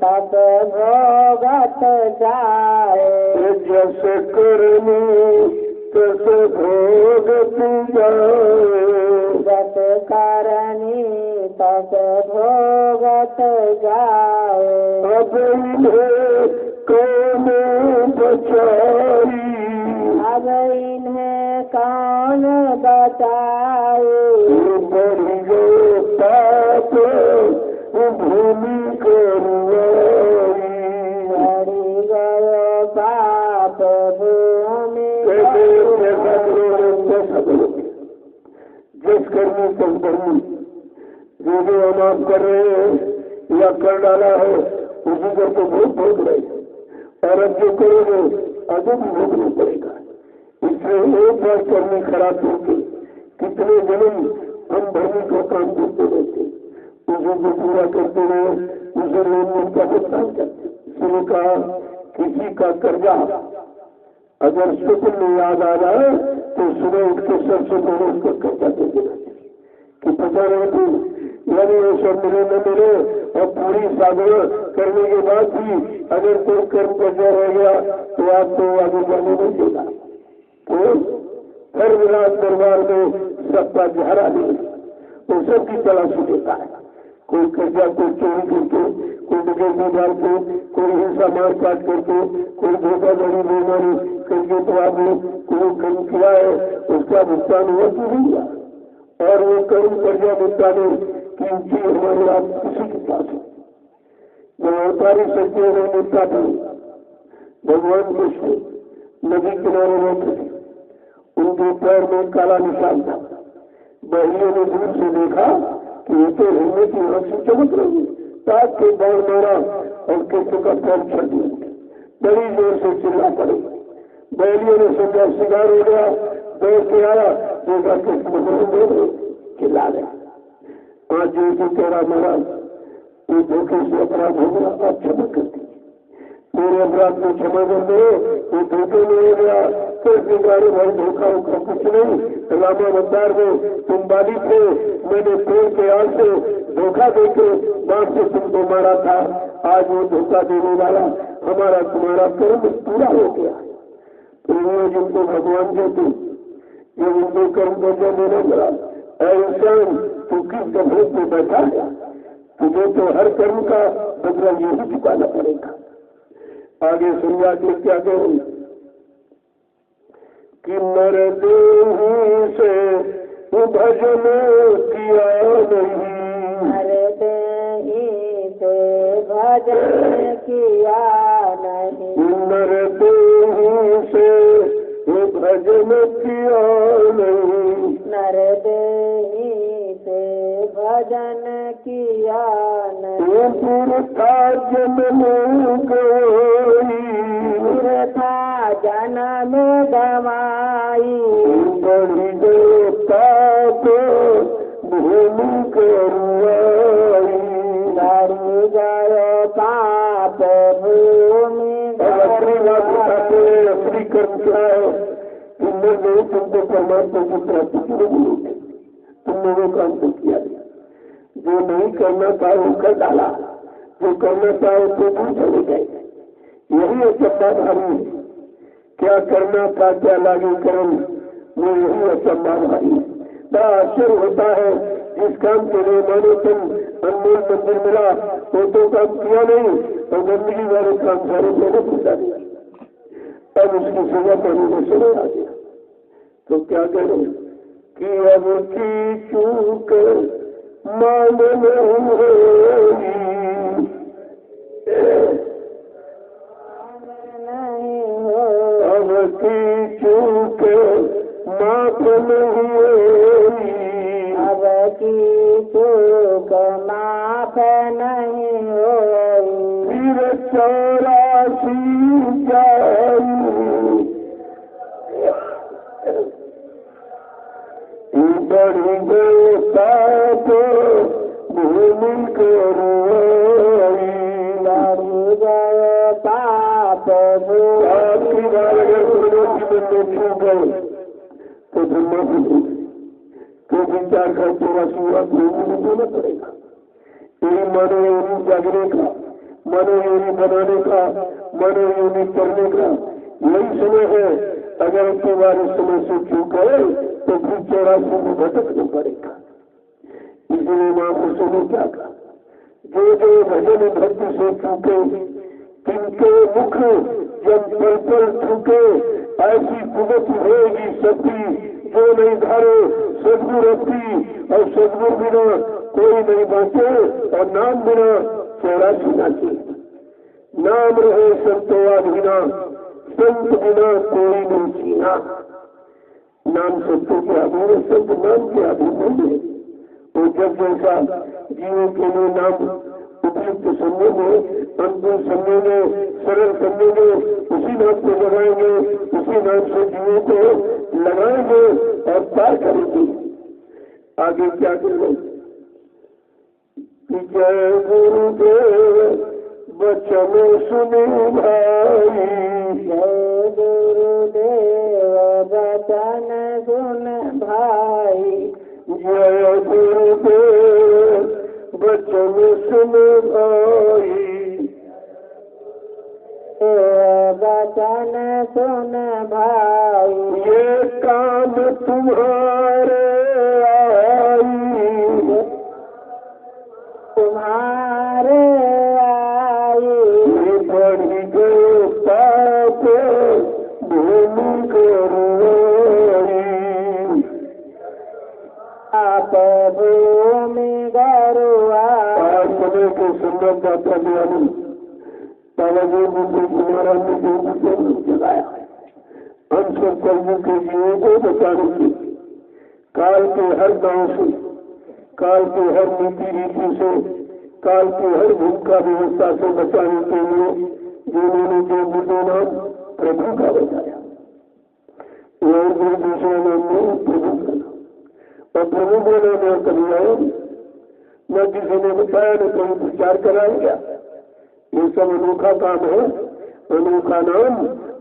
तस भोगत जाए। जस करनी तस भोगत जाए, जस करनी तस भोगत जाए। अब इन्हें कौन बचाई, अब इन्हें कौन बचाए। बढ़ी गयो पाप भूमि गरुआई। बढ़ी गयो पाप भूमि जिस कर्मी तक कर्मी जो हम आप कर रहे हैं या कर डाला है उसी पर तो बहुत भोग रहे, और अब जो करोगे आगे भी भोगना पड़ेगा। इसलिए एक बार करनी खराब होगी, कितने जन्म हम धर्मी को काम करते रहते, उसे को पूरा करते रहे, उसे लेन का भुगतान करते। इसलिए कहा किसी का कर्जा अगर शुक्र में याद आ जाए तो सुबह उठ के सबसे पहले उसको कर्जा दे देना चाहिए कि पता रहे तू यानी वो सब मिले न मिले। और पूरी साधना करने के बाद भी अगर कोई कर्म कर्जा रह गया तो आपको आगे बढ़ने नहीं देगा। तो हर विराट दरबार में सबका झारा नहीं, वो सबकी तलाशी देता है। कोई कर्जा, कोई चोरी करके, कोई डकैती डाल के, कोई हिंसा मार काट करके, कोई धोखाधड़ी बेमारी करके तो आपने कोई कर्म किया है, उसका भुगतान हुआ कि नहीं हुआ। और वो कर्म कर्जा भुगताने की चीज हमारे आप किसी के पास है। व्यापारी सच्चे नहीं मिलता था। भगवान कृष्ण नदी किनारे रहते थे, उनके पैर में काला निशान था। बहलियों ने दूर से देखा कि ये तो हिलने की आंख से चमक रही है, ताक के बाढ़ मारा और कृष्ण का पैर छड़ दिया। बड़ी जोर से चिल्ला पड़ी। बहलियों ने समझा शिकार हो गया, दौड़ के आया, देखा कृष्ण भगवान चिल्ला गया। आज जो कह रहा महाराज ये धोखे से अपराध हो गया, आप क्षमा कर दीजिए, मेरे अपराध को क्षमा कर दो। वो धोखे में हो गया, फिर गाड़ी भाई धोखा होगा कुछ नहीं। रामा बंदार में तुम बालिक थे, मैंने पेड़ के आड़ से धोखा देकर बाढ़ से तुमको मारा था। आज वो धोखा देने वाला हमारा तुम्हारा कर्म पूरा हो गया। तो ये जिनको भगवान कहते, ये उनको कर्म कर्जा देना पड़ा। इंसान तू किस गफले में बैठा है, तुझे तो हर कर्म का बदला यही चुकाना पड़ेगा। आगे समझा के क्या करूं कि नर देही से भजन किया नहीं, नर देही से भजन किया नहीं, नर देही से भजन किया नहीं, नर देही से भजन किया नहीं। था जन्म गई, था जन्म गवाई, बड़ी देवता तो भूमि करवाई, धरी गयो पाप भूमि। असली कर्म क्या है? तुमने नहीं, तुमको परमात्मा की प्राप्ति क्यों मिली? तुमने वो काम तो किया नहीं, जो नहीं करना था वो कर डाला, जो करना था उसको दूर चले गए। यही अचंबा भारी है, क्या करना था क्या लागू कर्म, वो यही अचंबा भारी है। बड़ा आश्चर्य होता है, जिस काम के लिए मानो तुम अनमोल मंदिर मिला वो तो काम किया नहीं और गंदगी वाले काम सारे लोगों को पूछा दिया, अब उसकी सजा पाने में समय आ गया। तो क्या करो कि अब की चूक मान नहीं होगी, अब की चूक माफ नहीं होगी, अब की चूक माफ नहीं होई, फिर 84 जाई, बड़ी देवता तो भूमि करवाई, धरी गयो पाप भूमि। आखिरी बार अगर तुमने जीवन में छू गए तो ब्रह्मा को तो विचार का 84वां भूमि देना पड़ेगा। यही मनोयोनि जागने का, मनोयोनि बनाने का, मनोयोनि करने का यही समय है। अगर उसके बाद इस समय से चूक गए तो फिर 84 में भटकना पड़ेगा। इसलिए महापुरुषों ने क्या कहा, जो जो भजन भक्ति से चूके तिनके मुख जब पल पल चूके, ऐसी कुदरत होगी सबकी जो नहीं धारे सदगुरु अपनी, और सदगुरु बिना कोई नहीं बांचे, और नाम बिना 84 नाचे। नाम रहे संतोवाद बिना, संत बिना कोई नहीं छीना। नाम संतों के आधीन है, संत नाम के आधीन नहीं है। वो जब जैसा जीवों के लिए नाम उपयुक्त समझेंगे, अनुकूल समझेंगे, सरल समझेंगे, उसी नाम को लगाएंगे, उसी नाम से जीवों को लगाएंगे और पार करेंगे। आगे क्या करें? जय गुरुदेव बचन सुने भाई, जय गुरुदेव बचन सुन भाई, जय गुरुदेव बचन सुन भाई, बचन सुन भाई, ये काम तुम्हारे आई, तुम्हारे आई, बढ़ी गए पाप भूमि करुआई, आप भूमि गरुआ। आज समय के संगमदाता ज्ञानी बालाजी मुझे कुमारा ने जो जगाया हम सब कर्मों के जीवों को बचाने के काल के हर गांव से, काल के हर नीति रीति से, काल की हर भूमिका व्यवस्था से बचाने के लिए जिन्होंने जो बुद्धि नाम प्रभु का बताया और जो दूसरे नाम में प्रभु का नाम, और प्रभु बोले न कभी आए न किसी ने बताया न कोई प्रचार कराया गया। ये सब अनोखा काम है, अनोखा नाम,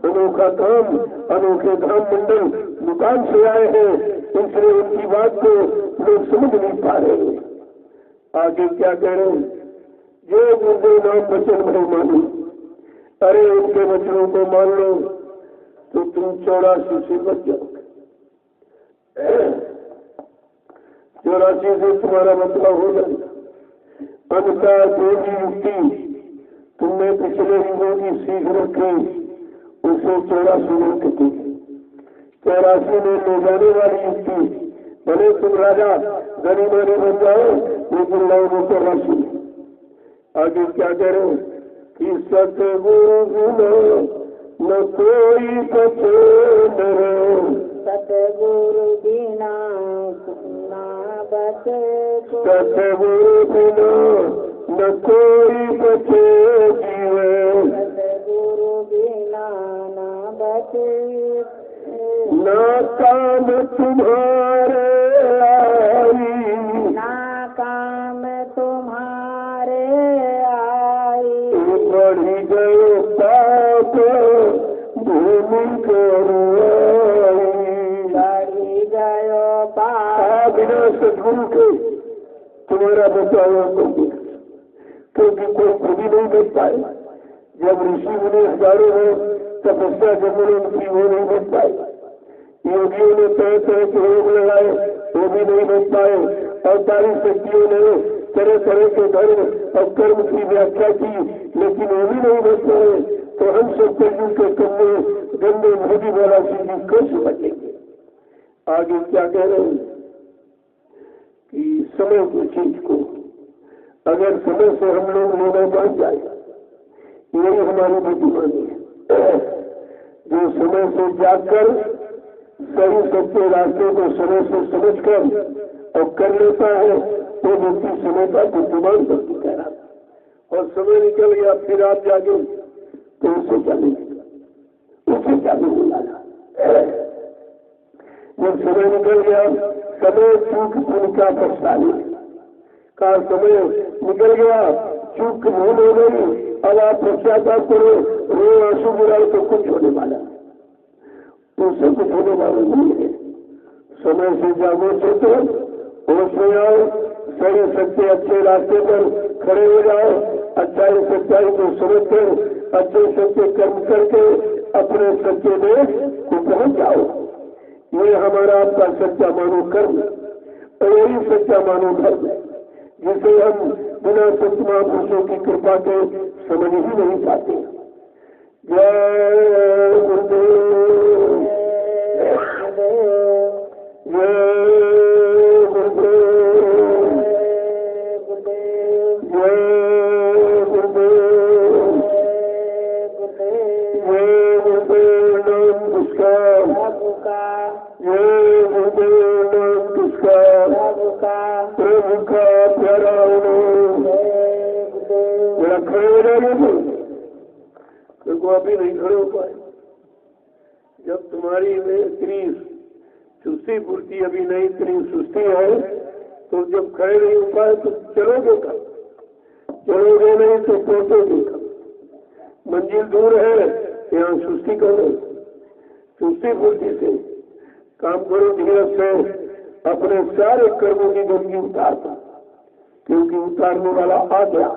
अनोखा काम, अनोखे धाम मंडल दुकान से आए हैं, इसलिए उनकी बात को लोग समझ नहीं पा रहे हैं। आगे क्या कह रहे हैं? जो गुरुदेव नाम वचन भरे मानो, अरे उनके वचनों को मान लो तो तुम 84 से बच जाओगे। 84 से तुम्हारा मतलब हो जाएगा। अन्यथा जो भी युक्ति तुमने पिछले युगों की सीख रखी उसे 84 में कटी। 84 में ले जाने वाली युक्ति, भले तुम राजा गरीब बन जाओ लेकिन लोगों को 84। आगे क्या कह रहे हो कि सतगुरु बिना न कोई बचे न रहो, सतगुरु बिना ना बचे, सतगुरु बिना न कोई बचे जीवे, सतगुरु बिना ना बचे, ना काम तुम्हारे आई, ना काम तुम्हारे आई, बढ़ी गए पाप भूमि करुआई, बढ़ी गयो पाप। बिना सदगुरु के तुम्हारा बचाव होगी, क्योंकि कोई खुद ही नहीं बच पाए। जब ऋषि मुनि हजारों हो तपस्या जब उनकी वो नहीं बच पाए, योगियों ने तरह तरह के योग लगाए वो भी नहीं बच पाए, अवतारी शक्तियों ने तरह तरह के धर्म और कर्म की व्याख्या की लेकिन वो भी नहीं बच पाए। तो हम सब कलयुग के कन्ने गंदे मोदी वाला जी कैसे बचेंगे? आगे क्या कह रहे हैं कि समय की चीज को अगर समय से हम लोग लेना मान जाए, यही हमारी बुद्धिमानी है। जो समय से जाकर सही सच्चे रास्ते को समय से समझकर और कर लेता है वो व्यक्ति समय का बुद्धिमान व्यक्ति कहलाता। और समय निकल गया फिर आप जागे तो उसे क्या मिलेगा? उसे क्या मिलेगा? जब समय निकल गया, समय चूक उनका पछताने का समय निकल गया, चूक भूल हो गई, अब आप पश्चाताप करो, रो आंसू गिराओ तो कुछ होने वाला, उससे कुछ होने वाला नहीं है। समय से जागो सोचो, होश में आओ, सही सच्चे अच्छे रास्ते पर खड़े हो जाओ, अच्छाई सच्चाई को समझकर अच्छे सच्चे कर्म करके अपने सच्चे देश को पहुंच जाओ। ये हमारा आपका सच्चा मानो कर्म और यही सच्चा मानो धर्म है, जिसे हम बिना सच महापुरुषों की कृपा के समझ ही नहीं पाते। जय गुरुदेव, प्रभु का प्यारा खड़े हो जाओगे तो अभी नहीं खड़े हो पाए। जब तुम्हारी में इतनी चुस्ती पूर्ति अभी नहीं, इतनी सुस्ती है, तो जब खड़े नहीं हो पाए तो चलोगे कब? चलोगे नहीं तो पहुंचोगे कब? मंजिल दूर है, यहाँ सुस्ती करो, सुस्ती पूर्ति से काम करो, धीरज से अपने सारे कर्मों की गंदगी उतार दो, क्योंकि उतारने वाला आ गया।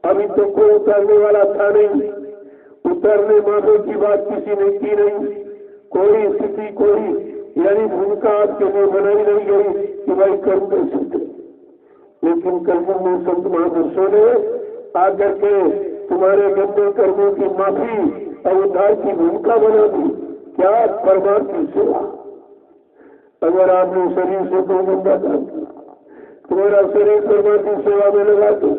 अभी तो कोई उतारने वाला था नहीं, उतरने मानो की बात किसी ने की नहीं, कोई स्थिति कोई यानी भूमिका आपके लिए बनाई नहीं गई कि भाई कर्म कर सकते। लेकिन कलयुग में संत महापुरुषों ने आकर के तुम्हारे गंदे कर्मों की माफी और उद्धार की भूमिका बना दी। क्या? परमात्मा की सेवा। अगर आपने शरीर से कोई गंदा काम किया, तुम्हारा शरीर परमात्मा की सेवा में लगा दो,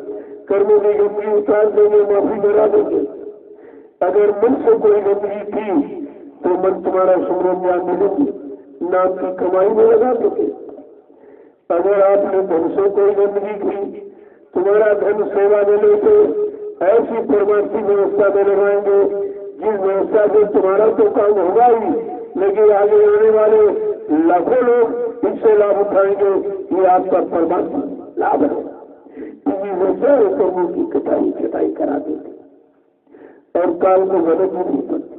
कर्मों की गंदगी उतार देंगे, माफी करा देंगे। अगर मन से कोई गंदगी थी तो मन तुम्हारा सुमरन ज्ञान मिलेगी, नाम की कमाई में लगा दोगे। अगर आपने धन से कोई गंदगी की, तुम्हारा धन सेवा देने से ऐसी परमात्मा व्यवस्था में लगाएंगे जिस व्यवस्था से तुम्हारा तो काम होगा ही, लेकिन आगे आने वाले लाखों लोग इससे लाभ उठाएंगे। ये आपका परमात्मा लाभ है। इसी वजह से कर्मों की कटाई करा देते और काल को मदद नहीं पड़ती।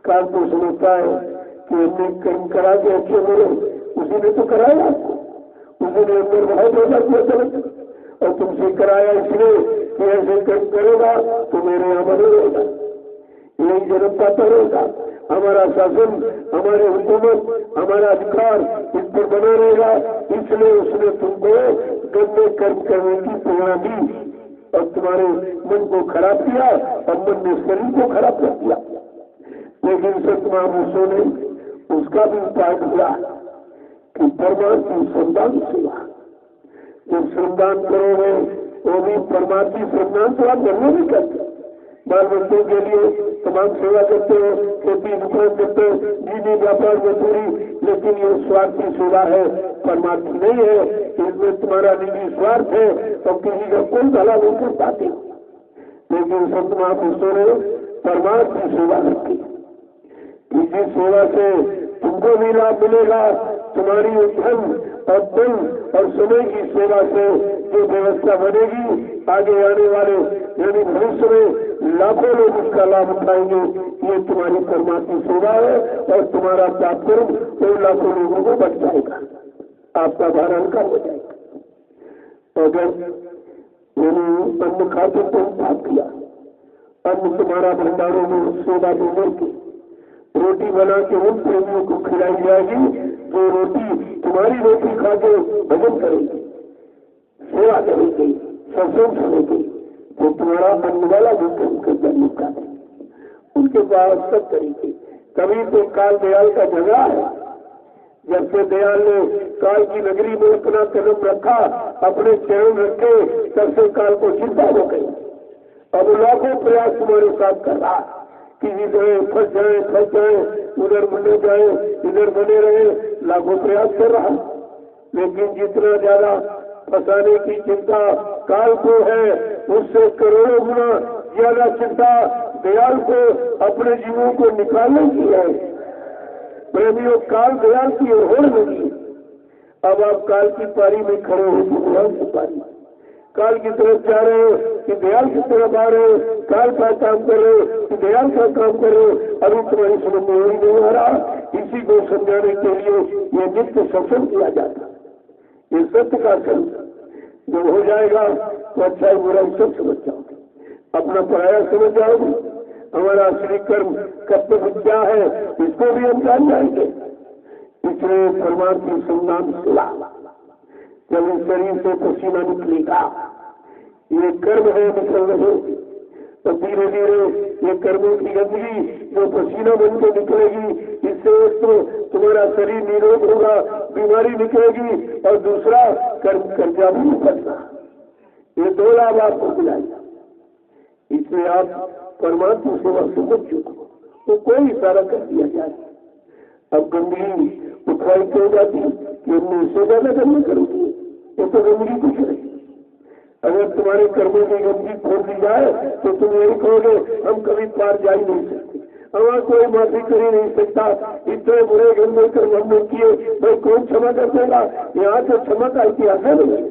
काल को समझता है कि हमने कर्म करा के अच्छे बोले, उसी ने तो कराया आपको, उसी ने अंदर बहुत पैदा किया गलत और तुमसे कराया इसलिए कि ऐसे कर्म करेगा तो मेरे यहाँ बने रहेगा, यही जन्म पाता रहेगा, हमारा शासन, हमारे हुकूमत, हमारा अधिकार इस पर बना रहेगा। इसलिए उसने तुमको गंदे कर्म करने की प्रेरणा दी और तुम्हारे मन को खराब किया और मन ने शरीर को खराब कर दिया। लेकिन संत महापुरुषों ने उसका भी उपाय दिया कि परमात्मा श्रमदान सेवा। जब श्रमदान करोगे वो भी परमात्मा श्रमदान तो आप करने भी करते, बाल बच्चों के लिए तमाम सेवा करते हो, खेती दुकान करते हो, जीनी व्यापार मजदूरी, लेकिन ये स्वार्थी सेवा है, परमात्मा नहीं है। इसमें तुम्हारा निजी स्वार्थ है और किसी का कोई भला नहीं कर पाते। लेकिन संत महापुरुषों ने परमात्मा सेवा रखी। इसी सेवा से तुमको भी लाभ मिलेगा, तुम्हारी धन और धन और समय की सेवा से जो व्यवस्था बनेगी आगे आने वाले यानी भविष्य में लाखों लोग उसका लाभ उठाएंगे। ये तुम्हारी परमात्मा सेवा है और तुम्हारा तात्पर्य तो लाखों लोगों को बच जाएगा, आपका भारण का हो जाएगा। अगर अन्न खाते तो पाप किया, अन्न तुम्हारा भंडारों में सेवा देने की रोटी बना के उन प्रेमियों को खिलाई जाएगी जो रोटी तुम्हारी रोटी खा के भजन करेगी, सेवा करेगी, सत्संग सुनेगी, तो तुम्हारा अन्न वाला भी कर्म करता निपटा देंगे। उनके पास सब तरीके। तभी तो काल दयाल का झगड़ा है। जब से दयाल ने काल की नगरी में अपना कदम रखा, अपने चरण रखे, तब से काल को चिंता हो गई। अब लाखों प्रयास तुम्हारे साथ कर रहा, किसी तरह फंस जाए, उधर बने जाए, इधर बने रहे, लाखों प्रयास कर रहा। लेकिन जितना ज्यादा फंसाने की चिंता काल को है, उससे करोड़ों गुना ज्यादा चिंता दयाल को अपने जीवों को निकालने की है। प्रेमियों, काल दयाल की ओर लगी। अब आप काल की पारी में खड़े हो, दयाल की पारी, काल की तरफ जा रहे हो कि दयाल की तरफ आ रहे हो, काल का काम कर रहे हो कि दयाल का काम कर रहे हो, अभी तुम्हारी समझ में ही नहीं आ रहा। इसी को समझाने के लिए ये नित्य सत्संग किया जाता। ये सत्य का कर्म जब हो जाएगा तो अच्छा बुराई सब समझ जाओगे, अपना पराया समझ जाओगे, हमारा असली कर्म कर्तव्य क्या है इसको भी हम जान जाएंगे। इसलिए परमात्मा संग्राम सेवा, जब इस शरीर से पसीना निकलेगा, ये कर्म है निकल रहे, तो धीरे धीरे ये कर्मों की गंदगी जो पसीना बन के निकलेगी, इससे एक तो तुम्हारा शरीर निरोग होगा, बीमारी निकलेगी, और दूसरा कर्म कर्जा भी निकलना। ये दो लाभ आपको मिलाएगा। इसलिए आप परमात्मा सेवा से मत चूको, तो कोई इशारा कर दिया जाए। अब गंदगी उठाई क्यों जाती कि हमने इससे ज्यादा कर्म करोगी, ये तो गंदगी कुछ नहीं। अगर तुम्हारे कर्मों की गंदगी खोल दी जाए तो तुम यही कहोगे हम कभी पार जा ही नहीं सकते, हमारा कोई माफी कर ही नहीं सकता, इतने बुरे गंदे कर्म हमने किए, भाई कौन क्षमा कर देगा। यहाँ तो क्षमा का इतिहास है नहीं,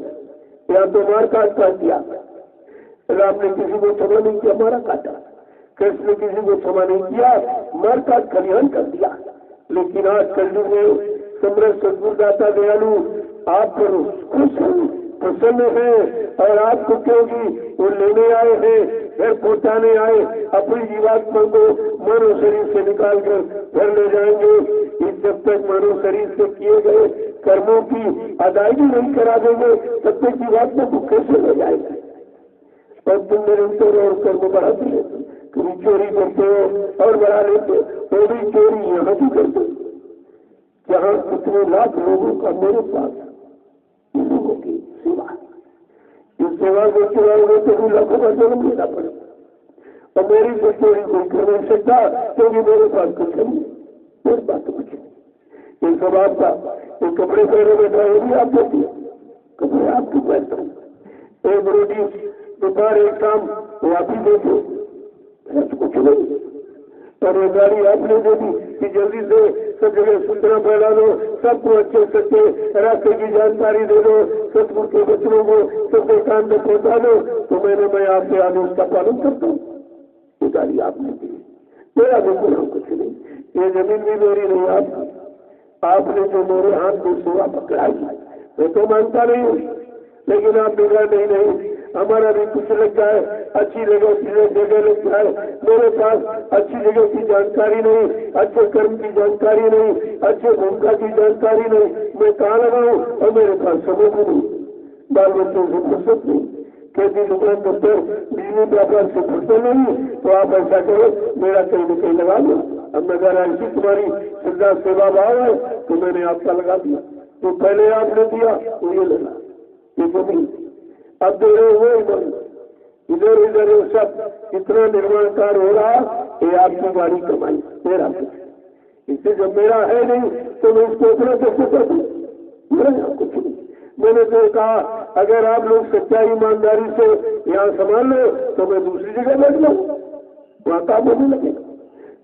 यहाँ तो मार काट का इतिहास है। राम ने किसी को क्षमा नहीं किया, मारा काटा। कृष्ण ने किसी को क्षमा नहीं किया, मार काट खलिहान कर दिया। लेकिन आज कलयुग में समृद्ध सद्गुरुदाता दयालु आप पर खुश हैं, प्रसन्न है, और आपको क्योंकि वो लेने आए हैं, घर पहुंचाने आए, अपनी जीवात्मा को मानव शरीर से निकाल कर घर ले जाएंगे। इस जब तक मानव शरीर से किए गए कर्मों की अदायगी नहीं करा देंगे तब तक जीवात्मा को कैसे ले जाएंगे। और तुम निरंतर और कर्म बढ़ाते रहते, कभी चोरी करते हो और बढ़ा लेते हो, तो भी चोरी यहाँ भी करते हो। जहाँ कितने लाख लोगों का मेरे पास लोगों की सेवा, इस सेवा को चुराओगे तो भी लाखों का जन्म लेना पड़ेगा। और मेरी तो चोरी कोई कर नहीं सकता क्योंकि मेरे पास कुछ नहीं, मेरे पास तो कुछ नहीं। ये सब आपका, ये कपड़े पहने बैठा है भी आप देती है, कपड़े आपके पैसे, एक रोटी दोपहर एक शाम वो आप ही देते, कुछ नहीं। और ये गाड़ी आपने दे दी कि जल्दी से सब जगह सूचना फैला दो, सबको अच्छे सच्चे रास्ते की जानकारी दे दो, सतगुरु के बच्चों को सबके कान में पहुंचा दो, तो मैं आपके आदेश का पालन करता हूँ। ये गाड़ी आपने दी, मेरा बिल्कुल कुछ नहीं, ये जमीन भी मेरी नहीं आपने जो मेरे हाथ में सेवा पकड़ाई मैं तो मानता नहीं हूँ, लेकिन आप बिगड़ा नहीं, हमारा भी कुछ लग जाए, अच्छी जगह लग जाए, मेरे पास अच्छी जगह की जानकारी नहीं, अच्छे कर्म की जानकारी नहीं, अच्छे भूमिका की जानकारी नहीं, मैं कहाँ लगाऊं, और मेरे पास समझ नहीं, बाल बच्चों से फुर्सत नहीं, खेती दुकान दफ्तर बिजली व्यापार से फुर्सत नहीं, तो आप ऐसा करो मेरा कहीं न कहीं लगा दो। अब अगर ऐसी तुम्हारी श्रद्धा सेवा भाव है तो मैंने आपका लगा दिया, तो पहले आपने दिया तो ये लगा, ये तो नहीं, अब दे रहे हुए इधर इधर सब इतना निर्माण कार्य हो रहा, ये आपकी गाड़ी कमाई मेरा कुछ, इससे जब मेरा है नहीं तो मैं इसको अपना कैसे कर दूं, मेरा कुछ नहीं। मैंने तो कहा अगर आप लोग सच्चाई ईमानदारी से यहाँ संभाल लो तो मैं दूसरी जगह बैठ जाऊँ, वहाँ काम होने लगेगा,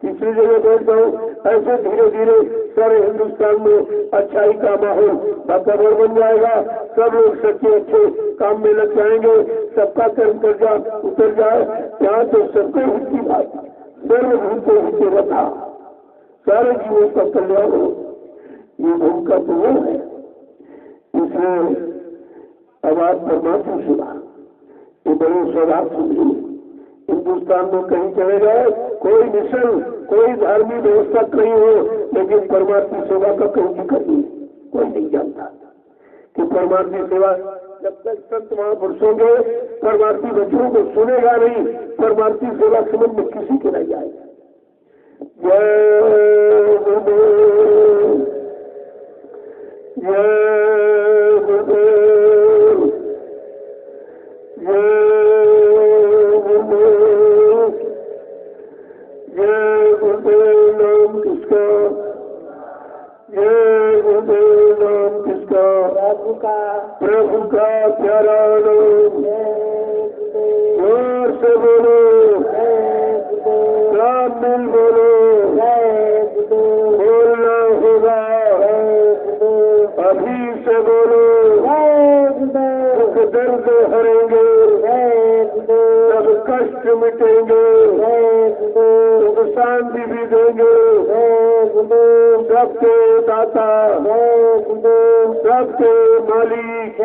तीसरी जगह बैठ जाऊँ। ऐसे धीरे धीरे सारे हिंदुस्तान में अच्छाई का माहौल वातावरण बन जाएगा, सब लोग सच्चे अच्छे काम में लग जाएंगे, सबका कर्म कर्जा उतर जाए। यहाँ तो सबको हित की बात, सर्वभूतों हिते रखा, सारे जीवों का कल्याण हो, ये भूमिका तो वो है। इसलिए अब आप परमात्मा सेवा ये बड़े स्वभाव समझिए, हिंदुस्तान में कहीं चले गए, कोई मिशन कोई धार्मिक व्यवस्था कहीं हो, लेकिन परमात्मा सेवा का कहीं जिक्र नहीं, कोई नहीं जानता कि परमात्मा सेवा। जब तक संत महापुरुषों के परमार्थी वचनों को सुनेगा नहीं, परमार्थी सेवा समझ में किसी के नहीं आएगा। जय गुरुदेव, जय गुरुदेव, जय गुरुदेव, जय गुरुदेव नाम किसका, जय गुरुदेव नाम किसका, प्रभु का प्यारा नाम, जोर से बोलो, राम मिल बोलो, बोलना होगा, अभी से बोलो, दुख दर्द हरेंगे, सब कष्ट मिटेंगे, सुख शांति भी देंगे, सबके दाता, सबके मालिक,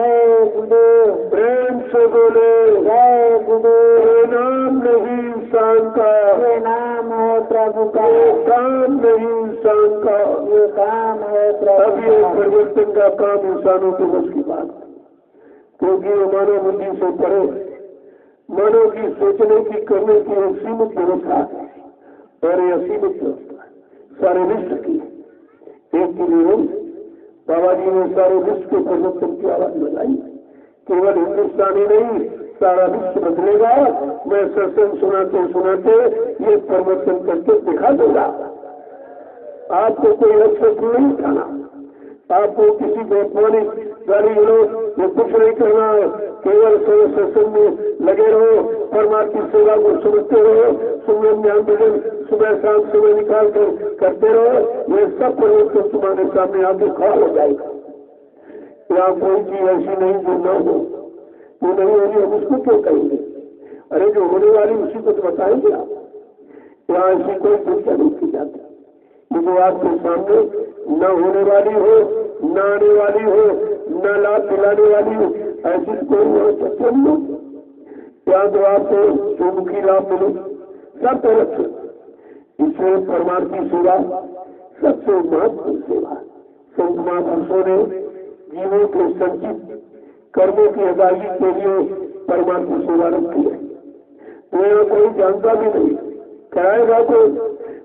प्रेम से बोले, ये नाम नहीं इंसान का, ये नाम है प्रभु का, ये काम नहीं इंसान का, ये काम है प्रभु अब ये का। परिवर्तन का काम इंसानों के बस की बात, क्योंकि वो मानव बुद्धि से परे, मानव की सोचने की करने की एक सीमित व्यवस्था है, और ये असीमित व्यवस्था है सारे विश्व की, एक की नहीं। बाबा जी ने सारे विश्व के परिवर्तन की आवाज लगाई, केवल हिंदुस्तान ही नहीं सारा विश्व बदलेगा। मैं सत्संग सुनाते सुनाते ये परिवर्तन करके दिखा दूंगा, आपको कोई अक्षर नहीं उठाना, आपको किसी को अपमानित गाली गलौज ये कुछ नहीं करना है, केवल सत्संग में लगे रहो, परमात्मा की सेवा को समझते रहो, सुमरन ज्ञान भजन सुबह शाम सुबह निकाल कर करते रहो। ये सब परिवर्तन तुम्हारे सामने आके खड़ा हो जाएगा। यहाँ कोई चीज ऐसी नहीं जो न हो, जो नहीं होगी हम उसको क्यों कहेंगे? अरे जो होने वाली उसी को तो बताएंगे आप। यहाँ ऐसी कोई चर्चा नहीं की जाती। ये जो आपके सामने न होने वाली हो, न आने वाली हो, न लाभ दिलाने वाली हो, ऐसी कोई चर्चा नहीं हो। यहाँ तो आपको चौमुखी लाभ मिले सब तरफ से। इसलिए परमात्मा की सेवा सबसे महत्वपूर्ण सेवा। संत महापुरुषों ने जीवों के संचित कर्मों की अदायगी के लिए परमात्मा सेवा रखी है। तो यहाँ कोई जानता भी नहीं, कराएगा तो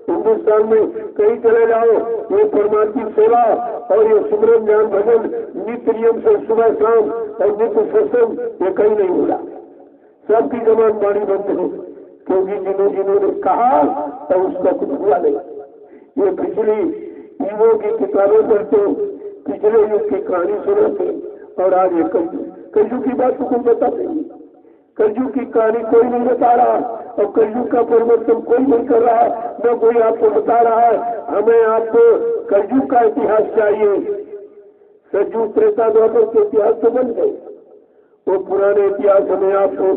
हिंदुस्तान में कहीं चले जाओ, ये परमात्मा सेवा और ये सुमरन ज्ञान भजन नित्य नियम से सुबह शाम और नित्य सत्संग ये कहीं नहीं हो रहा। सबकी जबान बाणी बंद है, क्योंकि जिन्होंने कहा तो उसका कुछ हुआ नहीं। ये पिछली युगों की किताबों पर तो पिछले युग की कहानी सुनाते और आज ये कलयुग की बात तो कोई बताते नहीं। कलयुग की कहानी कोई नहीं बता रहा और कलयुग का परिवर्तन कोई नहीं कर रहा, न कोई आपको बता रहा है। हमें आपको कलयुग का इतिहास चाहिए। सतयुग त्रेता द्वापर के इतिहास तो बन गए, वो पुराने इतिहास हमें आपको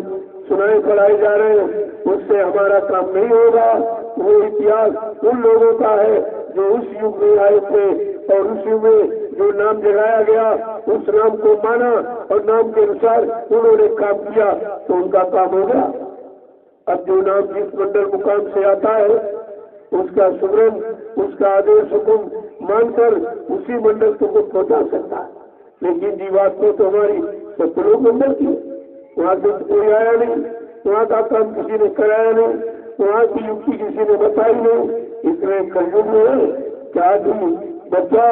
सुनाए पढ़ाए जा रहे हैं, उससे हमारा काम नहीं होगा। वो इतिहास उन लोगों का है जो उस युग में आए थे और उस युग में जो नाम जगाया गया उस नाम को माना और नाम के अनुसार उन्होंने काम किया तो उनका काम हो गया। अब जो नाम जिस मंडल मुकाम से आता है उसका सुमरन, उसका आदेश हुक्म मानकर उसी मंडल को पहुंचा सकता है। लेकिन जीवात्मा तो हमारी सत्लोक मंडल की, वहां से कोई आया नहीं, वहां का काम किसी ने कराया नहीं, वहां की युक्ति किसी ने बताई नहीं। इसलिए कलयुग में क्या थी बच्चा,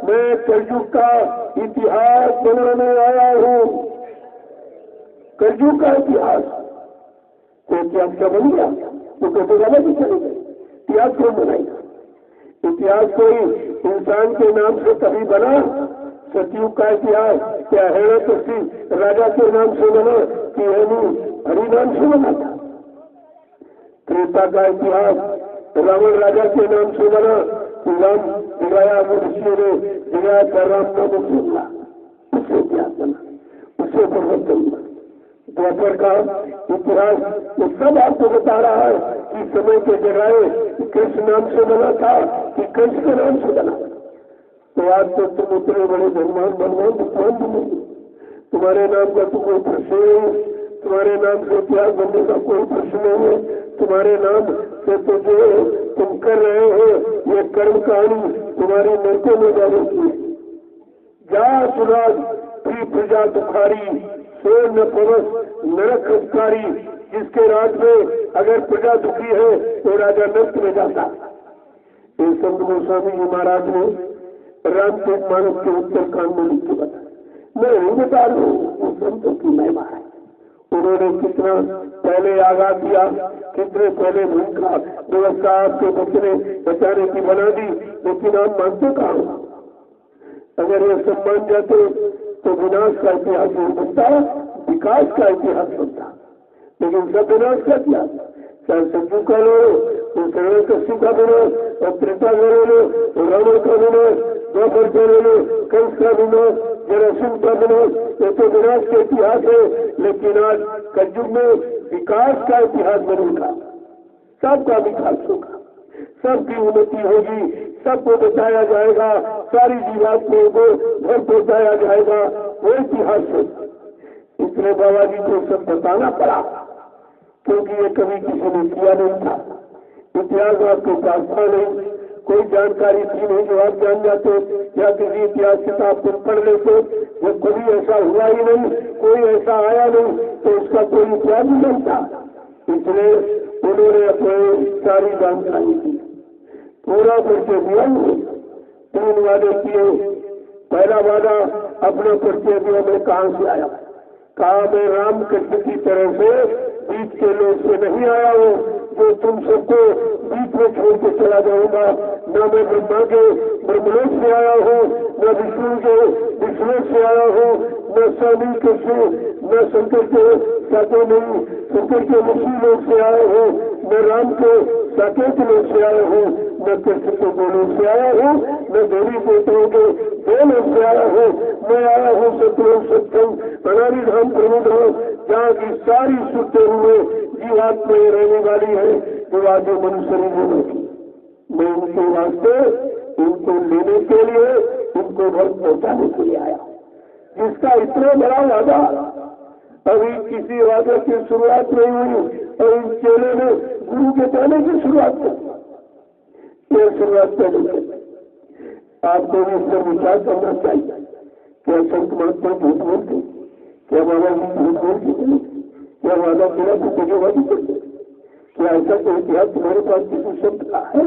मैं कलयुग का इतिहास बनाने आया हूँ। कलयुग का इतिहास तो इतिहास क्या बन गया? तो कैसे ज्यादा भी चले गए। इतिहास कौन बनाएगा? इतिहास कोई इंसान के नाम से कभी बना? सतयुग का इतिहास क्या हिरण्यकशिप राजा के नाम से बना कि हरि नाम से बना था? त्रेता का इतिहास रावण राजा के नाम से बना कि राम जगाया ऋषियों ने जगाया कर राम नाम से बना, उससे इतिहास बना, उससे परिवर्तन बना। द्वापर का इतिहास वो सब आपको बता रहा है कि समय के जगाए कृष्ण नाम से बना था कि कृष्ण के नाम से बना। तो आज तो तुम उतने बड़े भगवान नहीं, तुम्हारे नाम का तो कोई प्रश्न नहीं, तुम्हारे नाम से इतिहास बनने का कोई प्रश्न नहीं है। तुम्हारे नाम से तो जो तुम कर रहे हो ये कर्म कहानी तुम्हारी नरकों में जाने की है। जा सुराज प्री प्रजा दुखारी सोर न पवस नरक अधिकारी। जिसके राज में अगर प्रजा दुखी है तो राजा नरक में जाता। ये संत गोस्वामी जी महाराज ने रामचरित मानस के उत्तरकांड में लिख के बताया। मैं नहीं बता रहा हूँ, संतों की महिमा है। उन्होंने कितना पहले आगाह किया, कितने पहले भूमिका व्यवस्था आपके बचाने की बना दी, लेकिन आप मानते कहाँ हो? अगर ये सब मान जाते तो विनाश का इतिहास नहीं बनता, विकास का इतिहास बनता। लेकिन सब विनाश का किया, चाहे सतयुग का लो, हिरण्यकशिप का विनाश, और त्रेता का ले लो, रावण का विनाश, द्वापर का ले लो, कंस का विनाश, जरासंध का विनाश, ये तो विनाश का इतिहास है। लेकिन आज कलयुग में विकास का इतिहास बनेगा, सबका विकास होगा, सबकी उन्नति होगी, सबको बचाया जाएगा, सारी जीवात्माओं को घर पहुंचाया जाएगा, वो इतिहास है। इसलिए बाबा जी को सब बताना पड़ा, क्योंकि ये कभी किसी ने किया नहीं था। इतिहास आपके पास था नहीं, कोई जानकारी थी नहीं जो आप जान जाते या किसी इतिहास किताब को पढ़ लेते। जब कभी ऐसा हुआ ही नहीं, कोई ऐसा आया नहीं, तो उसका कोई इतिहास ही नहीं था। इसलिए उन्होंने अपनी सारी जानकारी दी, पूरा परिचय दिया। 3 वादे किए। पहला वादा अपना परिचय दिया, मैं कहाँ से आया। कहा मैं राम कृष्ण की तरह से बीच के लोग से नहीं आया हूँ जो तुम सबको बीच में छोड़ के चला जाऊंगा। न मैं ब्रह्मा के ब्रह्मलोक से आया हूँ, न विष्णु के विष्णु से आया हूँ, न स्वामी कृष्ण, न शंकर के साके नहीं, शंकर के मुस्लिम लोग से आया हूँ, न राम के साकेत लोग से आया हूँ, न कृष्ण के गोलों से आया हूँ, न देवी पुत्रों के गोलों से आया हूँ। मैं आया हूँ सतलोक सत्संग अनादि धाम प्रभु धाम, जहाँ की सारी सुनते हुए जीवात्मा रहने वाली है, जो आज मनुष्य नहीं की। मैं उनके वास्ते उनको लेने के लिए, उनको घर पहुंचाने के लिए आया, जिसका इतना बड़ा वादा अभी किसी वादे की शुरुआत नहीं हुई, और इन चेले ने गुरु के पाने की शुरुआत की। यह शुरुआत पहले करते आपको भी इस पर विचार करना चाहिए। क्या संत महात्मा झूठ बोलते, क्या बाबा जी झूठ बोलते, क्या वादा पूरा तो जगेवादी करते, क्या ऐसा कोई इतिहास तुम्हारे पास किसी शब्द का है,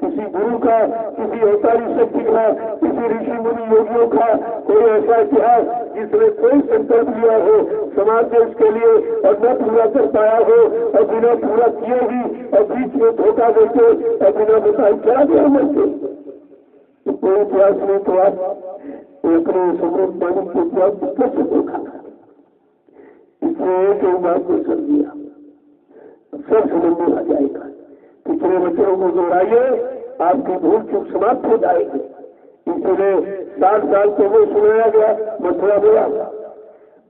किसी गुरु का, किसी अवतारी शक्ति का, किसी ऋषि मुनि योगियों का कोई ऐसा इतिहास जिसने कोई संकल्प लिया हो समाज देश के लिए और न पूरा कर पाया हो, और बिना पूरा किए ही और बीच में धोखा देते और बिना बताए चला गया मरते? तो कोई इतिहास नहीं। तो आप अपने समृद्ध मानिक के इतिहास को कैसे धोखा कर? इसलिए एक बात को कर दिया, सब समझ में आ जाएगा। पिछले बच्चों को दोहराइए, आपकी भूल चूक समाप्त हो जाएगी। इसलिए 60 साल को वो सुनाया गया मथुरा बोला,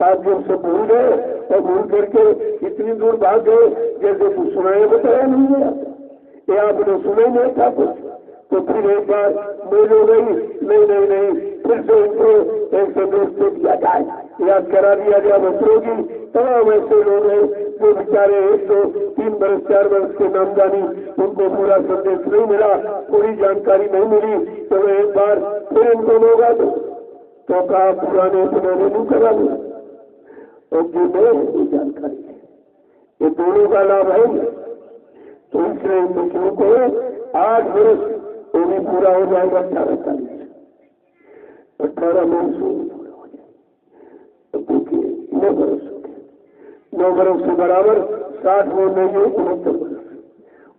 आप जब सब भूल गए और भूल करके इतनी दूर भाग गए जैसे कुछ सुनाया बताया नहीं गया, ये आपने सुना नहीं था कुछ। तो फिर एक बार मेल हो गई, नहीं, फिर से इनको एक संदेश दे दिया जाए, याद करा दिया गया बच्चों की। तमाम ऐसे लोग हैं जो बेचारे 1 2 3 वर्ष 4 वर्ष के नाम जानी, उनको पूरा संदेश नहीं मिला, पूरी जानकारी नहीं मिली। तो एक बार फिर इनको लोग आ तो कहा पुराने पुराने नहीं करा दिया, और जो नई जानकारी है ये दोनों का लाभ है। तो इसलिए इन बच्चों को 8 वर्ष वो भी पूरा हो जाएगा, 18 तारीख 18 मई से पूरा हो जाएगा। तो देखिए 9 वर्ष हो गए, 9 वर्ष से बराबर 60 वो नहीं है 69 वर्ष।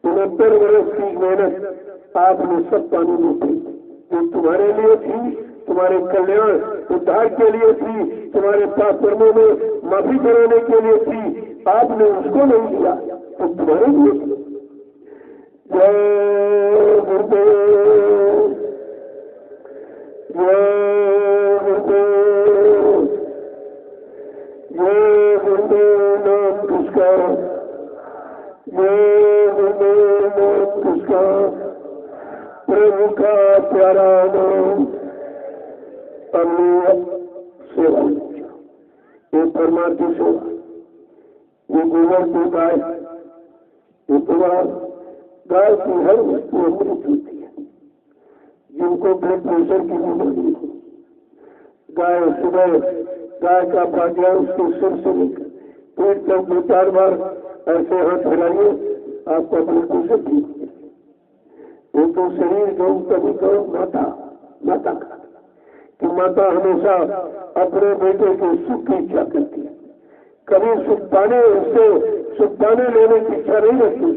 69 वर्ष की मेहनत आपने सब पानी में दी, जो तुम्हारे लिए थी, तुम्हारे कल्याण उद्धार के लिए थी, तुम्हारे पाप कर्मों में माफी कराने के लिए थी, आपने उसको नहीं दिया तो तुम्हारे लिए। जय गुरुदेव, जय गुरुदेव, जय गुरुदेव नाम किसका, जय गुरुदेव नाम किसका, प्रभु का प्यारा नाम। अपनी सेवा ये परमार्थी सेवा, ये गोबर की गाय, ये तुम्हारा गाय की हर वस्तु अमृत होती है। जिनको ब्लड प्रेशर की बीमारी हो, गाय सुबह गाय का पाजा उसके सिर से लेकर पेट तक 2-4 बार ऐसे हाथ हिलाइए, आपका ब्लड प्रेशर ठीक हो जाए। वो तो शरीर जो कभी कभी माता का कि माता हमेशा अपने बेटे के सुख की इच्छा करती है, कभी सुख पाने उससे सुख पाने लेने की इच्छा नहीं रखती।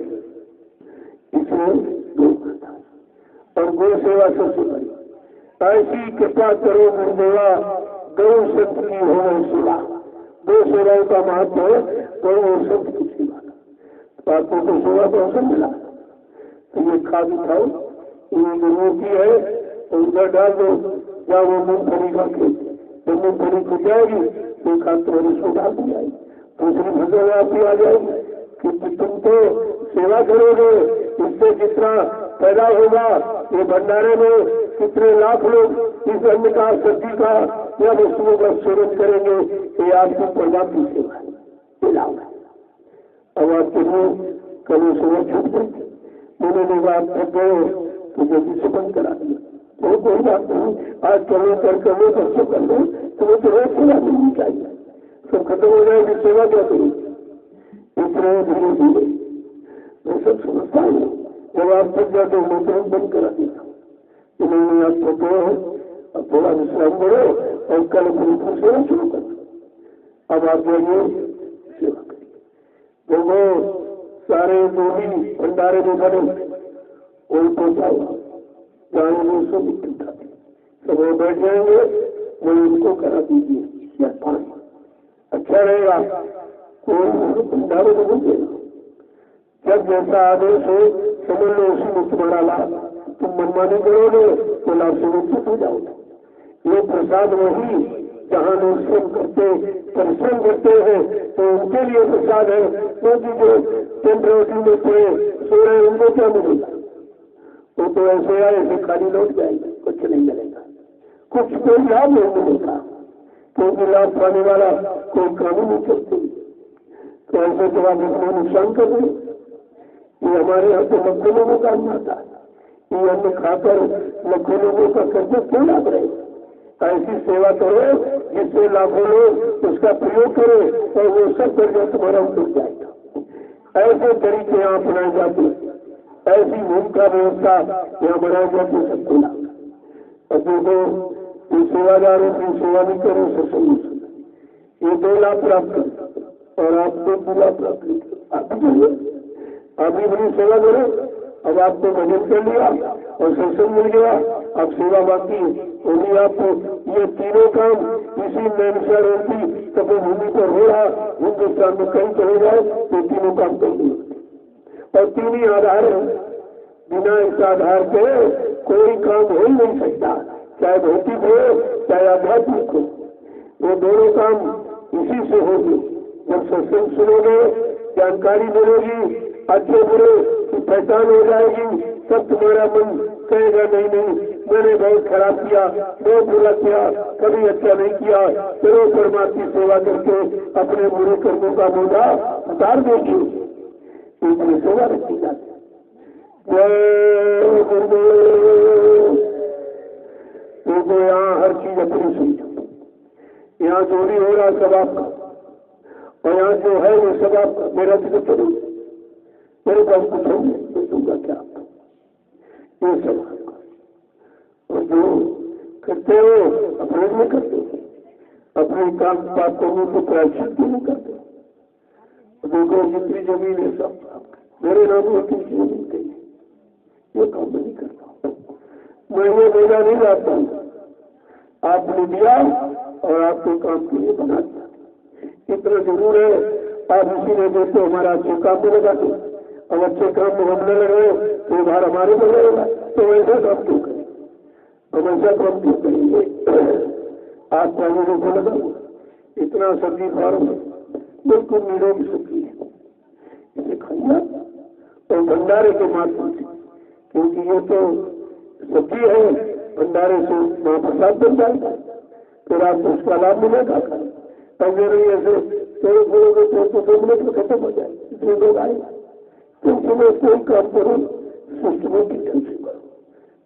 इसलिए गौ माता और गौ सेवा सबसे बड़ी। ऐसी कृपा करो गुरुदेवा, गौ संत की हो सेवा। गौ सेवाओं का महत्व है गौ और संत की सेवा का। आपको तो सेवा तो अवसर मिला, तो ये खाद उठाओ, ये गुरुओं की है तो उधर डाल दो, या वो मूंगफली का खेत, तो मूंगफली खुद जाएगी तो खाद तुम्हारी उसको डाल दी जाएगी, दूसरी फसल आपकी आ जाएगी। कि तुम तो सेवा करोगे, इससे जितना पैदा होगा, ये भंडारे में कितने लाख लोग इस अन्न का सब्जी का या वस्तुओं का सेवन करेंगे, ये आपकी प्रभाव की सेवा है, लाभ है। अब आपके लिए कभी सुबह छूट गई, उन्होंने बात कर गए तो जल्दी से बंद करा दिया, तो कोई बात नहीं, आज कर लो परसों कर लो, तो वो तो रोज सेवा मिलनी चाहिए, सब खत्म हो जाएगी, सेवा क्या करूँ? धीरे धीरे मैं सब समझता हूँ। जब आप तक जाते हो तो बंद करा देता हूँ, इन्होंने आप छोटे हो, अब थोड़ा विश्राम करो और कल फिर सेवा शुरू करो। अब आप जाइए सेवा करिए, वो सारे जो भी भंडारे में खड़े उनको जाओ, जाएंगे सब इकट्ठा सब वो बैठ जाएंगे, वही उनको करा दीजिए या पानी अच्छा रहेगा, कोई भंडारे को नहीं देगा। जब जैसा आदेश हो समझ लो उसी में तुम्हारा लाभ, तुम मनमानी करोगे तो लाभ से वंचित हो जाओगे। ये प्रसाद वही जहाँ लोग श्रम करते परिश्रम करते हैं तो उनके लिए प्रसाद है, क्योंकि जो टेम्परेरी में पड़े सो रहे उनको क्या मिलेगा? वो तो ऐसे आए ऐसे खाली लौट जाएंगे, कुछ नहीं मिलेगा, कुछ कोई लाभ नहीं मिलेगा, क्योंकि लाभ पाने वाला कोई कानून नहीं चलती। तो ऐसे तो आप इतना नुकसान कर रहे, ये हमारे यहाँ तो लाखों लोगों का अन्न आता है, ये अन्न खाकर लाखों लोगों का कर्ज क्यों लाभ रहे? ऐसी सेवा करो जिससे लाखों लोग उसका प्रयोग करें और वो सब कर्ज तुम्हारा उतर जाएगा। ऐसे तरीके यहाँ अपनाए जाते, ऐसी भूमिका व्यवस्था यहाँ बनाई जाती सबको लाभ। और देखो सेवादारों की सेवा नहीं करो सत्संग ये 2 लाभ प्राप्त कर और आपको 2 लाभ प्राप्त कर आप भी बड़ी सेवा करो। अब आपको भजन कर लिया और सत्संग मिल गया, अब सेवा बाकी वो भी आपको ये तीनों काम इसी नैमिषा रोटी तपोभूमि पर हो रहा, हिंदुस्तान में कहीं चले जाए तो तीनों काम कर दिए और 3 ही आधार है। बिना इस आधार के कोई काम हो ही नहीं सकता, चाहे भौतिक हो चाहे आध्यात्मिक हो, वो दोनों काम इसी से होगी। जब सत्संग सुनोगे, जानकारी मिलेगी, अच्छे बुरे की पहचान हो जाएगी, तब तुम्हारा मन कहेगा नहीं मैंने बहुत खराब किया, बहुत बुरा किया, कभी अच्छा नहीं किया, चलो परमात्मा की सेवा करके अपने बुरे कर्मों का बोझा उतार देगी। इसलिए सेवा रखी जाती है। तो यहाँ हर चीज अपनी समझो, यहाँ जो भी हो रहा सब आपका और यहाँ जो है वो सब आपका। मेरा तो चलो मेरे पास कुछ हो मैं दूंगा क्या आपको, ये सब आपका। और जो करते हो अपराध में करते हो, अपने काम पाप को तो प्रायश्चित नहीं करते। देखो जितनी जमीन है सब आपका, मेरे नाम में किसी जमीन कही ये काम नहीं करता, मैं ये मेरा नहीं लाता हूँ, आपने दिया और आपको काम के लिए बना दिया। इतना जरूर है, आप इसी ने देते हमारा अच्छे काम में लगा दो, अब अच्छे काम में हम न लगे तो उधार हमारे में लगेगा, तो वैसा काम क्यों करें, हम ऐसा काम क्यों करेंगे? आप पानी को लगाओ, इतना सब्जी फार्म बिल्कुल निरोगी सब्जी है, इसे खाइए और भंडारे के माध्यम से, क्योंकि ये तो सब्जी है, भंडारे से महाप्रसाद बन जाएगा, फिर आपको उसका लाभ मिलेगा। अगर ऐसे थोड़े थोड़े तो 2 मिनट में खत्म हो जाए, इसमें लोग आएगा। तो तुम्हें कोई काम करो सिस्टमेटिक ढंग से करो,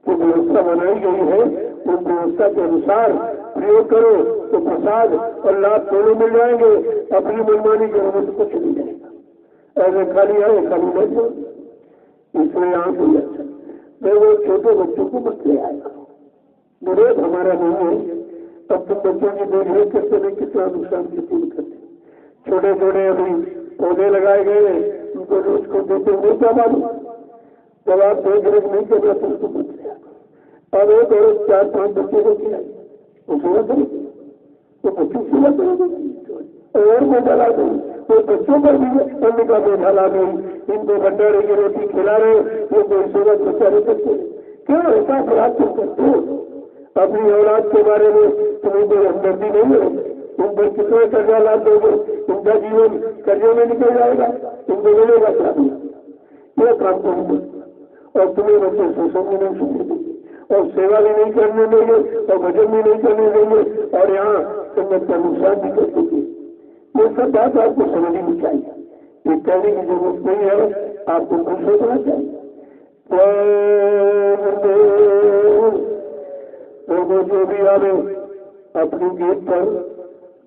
जो व्यवस्था बनाई गई है उस व्यवस्था के अनुसार प्रयोग करो तो प्रसाद और लाभ दोनों मिल जाएंगे। अपनी मनमानी करोगे तो कुछ नहीं जाएगा, ऐसे खाली आए खाली बैठ जाओ। इसलिए यहाँ से अच्छा मैं वो छोटे बच्चों को मत ले आएगा, विरोध हमारा नहीं है। तब तुम बच्चों की देखरेख करते नहीं कितना नुकसान की पूर्ण करते, छोटे छोटे अभी पौधे लगाए गए उनको रोज को देते हुए क्या मालूम, जब आप देखरेख नहीं कर रहे तो उसको मत ले आएगा। अब एक और 4-5 बच्चे को खिलाए वो सेवा करेगी, तो बच्चों सेवा करेगी और बोझा ला गई, तो बच्चों पर भी अन्न का बोझा ला गई, इनको भंडारे की रोटी खिला रहे, वो कोई सेवा प्रचार करते क्यों ऐसा अपराध तुम करते हो? अपनी औलाद के बारे में तुम्हें कोई हमदर्दी नहीं है, तुम पर कितना कर्जा ला दोगे, उनका जीवन कर्जे में निकल जाएगा, तुमको मिलेगा क्या? यह काम करूंगा और तुम्हें बच्चे शोषण में नहीं सुनने देंगे और सेवा भी नहीं करने देंगे और भजन भी नहीं करने देंगे और यहाँ संगत का नुकसान भी कर देंगे। ये सब बात आपको समझनी चाहिए, ये कहने की जरूरत नहीं है, आपको खुश होना चाहिए। लोगों जो भी आवे अपनी गेट पर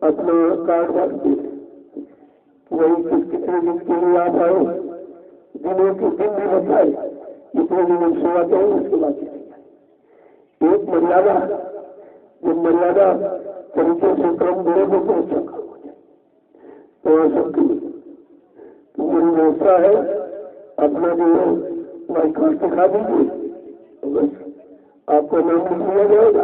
अपना कार्ड रखते वही कितने दिन के लिए आप आए, दिनों के दिन भी बताए, इतने दिन सेवा करें उसके बाद एक मर्यादा, जब मर्यादा तरीके से क्रम बढ़ेगा तो अच्छा काम हो जाए। तो सबके लिए तो मेरी व्यवस्था है, अपना जो है वाई कार्ड दिखा दीजिए, आपका नाम लिख दिया जाएगा,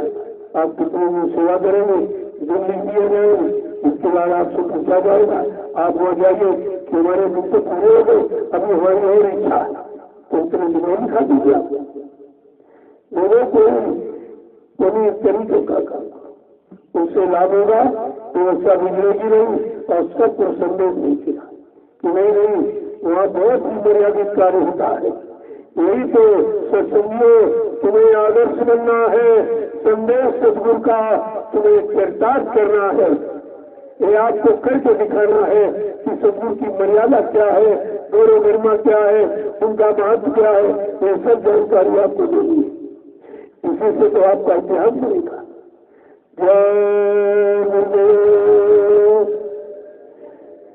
आप कितने सेवा करेंगे जो लिख दिया जाएगा। इसके बाद आपसे पूछा जाएगा, आप वहाँ जाइए कि हमारे दिन तो पूरे हो गए, अभी हमारी और इच्छा है, तो उतने दिनों लिखा दीजिए आप लोगों को कोई तरीके का काम, उससे लाभ होगा, व्यवस्था बिगड़ेगी नहीं और सबको संदेश नहीं किया कि नहीं वहाँ बहुत ही मर्यादित कार्य होता है। यही तो सत्संगियों, तुम्हें आदर्श बनना है, संदेश सदगुरु का तुम्हें चरितार्थ करना है, ये आपको करके दिखाना है कि सदगुरु की मर्यादा क्या है, गौरव गरिमा क्या है, उनका महत्व क्या है, ये सब जानकारी आपको देनी है। इसी से तो आपका इतिहास बनेगा। जय गुरुदेव।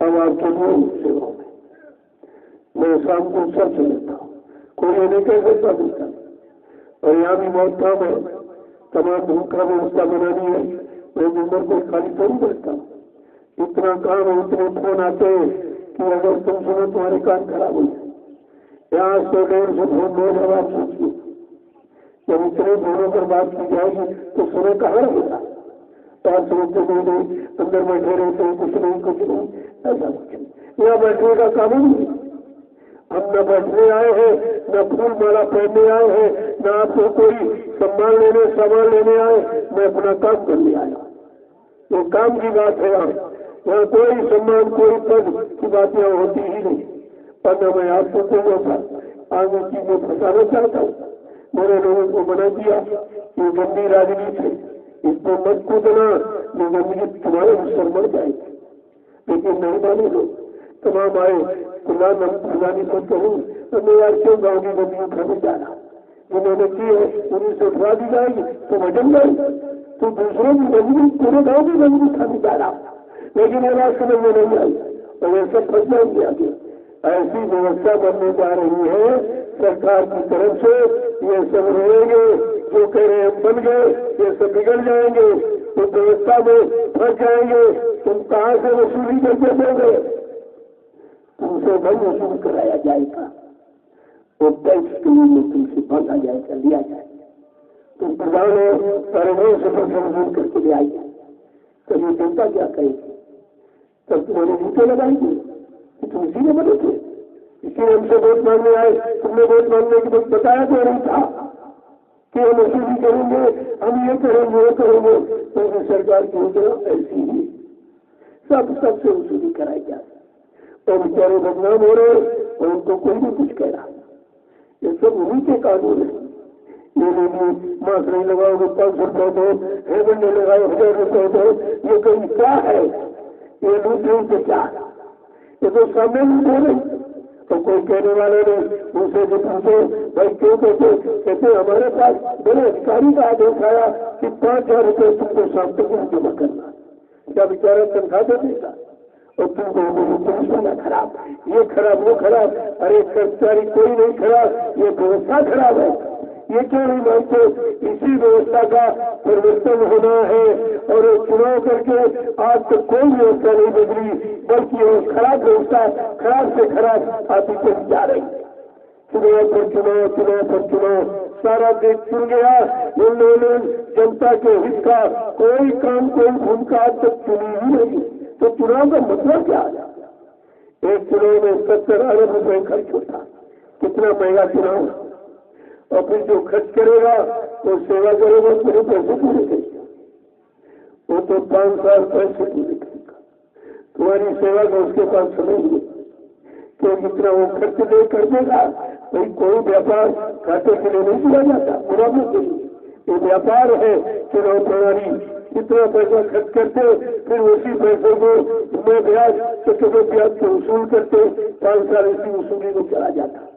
अब आपके लिए सेवा में मैं शाम को सब लेता हूँ, कोई ये नहीं कह सकता दूसरा। और यहाँ भी बहुत काम है, तमाम धूप का व्यवस्था बनानी है, मैं नंबर को खाली थोड़ी करता हूँ। इतना काम है, इतने फोन आते हैं कि अगर तुम सुनो तुम्हारे कान खराब हो जाए। यहाँ 100-150 फोन रोज है, आप सोचिए जब इतने फोनों पर बात की जाएगी तो सुने कहाँ रहेगा। आप समझते नहीं, अंदर बैठे रहते हैं, कुछ नहीं, ऐसा कुछ नहीं। यहाँ बैठने का काम नहीं, हम न बैठने आए हैं, न फूल माला पहनने आए हैं, न आपको कोई सामान लेने आए, मैं अपना काम करने आया। ये काम की बात है। यहाँ कोई सम्मान, कोई पद की बात यहाँ होती ही नहीं। पर मैं आपको कोई आगे चीजें फंसाना चाहता हूँ। मेरे लोगों को मना किया, ये गंदी राजनीति है, इसको मत कूदना, ये गंदगी तुम्हारे सर मर जाएगी। लेकिन नहीं माने लोग, तमाम आए खुदानी मत कहूँ, तो मैं यार क्यों गाँव की गंदगी उठाने जा रहा। जिन्होंने की है उन्हीं से उठवा दी जाएगी तो बटन जाएगी, तो दूसरों की गंदगी, पूरे गाँव की गंदगी उठाने जा रहा। लेकिन ये बात समझ में नहीं आई और ये सब फंस जाएंगे आगे। ऐसी व्यवस्था बनने जा रही है सरकार की तरफ से। ये सब रहेंगे, जो कह रहे हैं बन गए, ये सब बिगड़ जाएंगे, तो व्यवस्था में फंस जाएंगे। तुम कहाँ से वसूली करके दोगे? तुमसे धन वसूल कराया जाएगा, वो टैक्स के लिए तुमसे बांधा जाएगा, लिया जाएगा। तुम प्रधान हो, सारे नौ से वसूल करके ले आइए, तब ये जनता क्या कहेगी? तब तुम्हारे जूते लगाएंगे कि तुम इसी में बने थे, इसलिए हमसे वोट मांगने आए। तुमने वोट मांगने के बाद बताया तो नहीं था कि हम वसूली करेंगे, हम ये करेंगे, वो करेंगे। तो सरकार की योजना ऐसी ही सबसे वसूली कराई जाए और बेचारे बदनाम हो रहे और उनको कोई भी कुछ कह रहा। ये सब उन्हीं के कानून है। ये मास्क नहीं लगाओगे 500 रुपये दो, हेलमेट नहीं लगाओ 1000 रुपये दो, ये कहीं क्या है? ये लूट से क्या? ये तो सामने लूट हो रही। तो कोई कहने वाले नहीं, उनसे जो पूछो भाई क्यों कहते हमारे पास बड़े अधिकारी का आदेश आया कि 5000 रुपये तुमको शाम तक जमा करना। क्या बेचारा तनख्वाह दे देगा? और तुमको पुलिस वाला खराब, ये खराब, वो खराब। अरे कर्मचारी कोई नहीं खराब, ये व्यवस्था खराब है। ये क्यों नहीं मानते? इसी व्यवस्था का परिवर्तन होना है और चुनाव करके आज तक कोई व्यवस्था नहीं बदली, बल्कि वो खराब व्यवस्था खराब से खराब आती चली जा रही। चुनाव पर चुनाव, चुनाव पर चुनाव, सारा देश चुन गया। उन्होंने जनता के हित का कोई काम, कोई भूमिका आज तक चुनी ही नहीं। तो चुनाव का मतलब क्या है? एक चुनाव में 70 अरब रुपए खर्च होता, कितना महंगा चुनाव। और फिर जो खर्च करेगा वो सेवा करेगा, पूरे पैसे पूरे करेगा, वो तो 5 साल पैसे पूरे करेगा। तुम्हारी सेवा का उसके पास समय नहीं, तो जितना वो खर्च दे कर देगा। भाई कोई व्यापार घाटे के लिए नहीं किया जाता, मुनाफे के लिए। ये व्यापार है चुनाव प्रणाली। इतना पैसा खर्च करते, फिर उसी पैसे को मैं ब्याज चक्रवृद्धि ब्याज को वसूल करते, 5 साल इसी वसूली में चला जाता।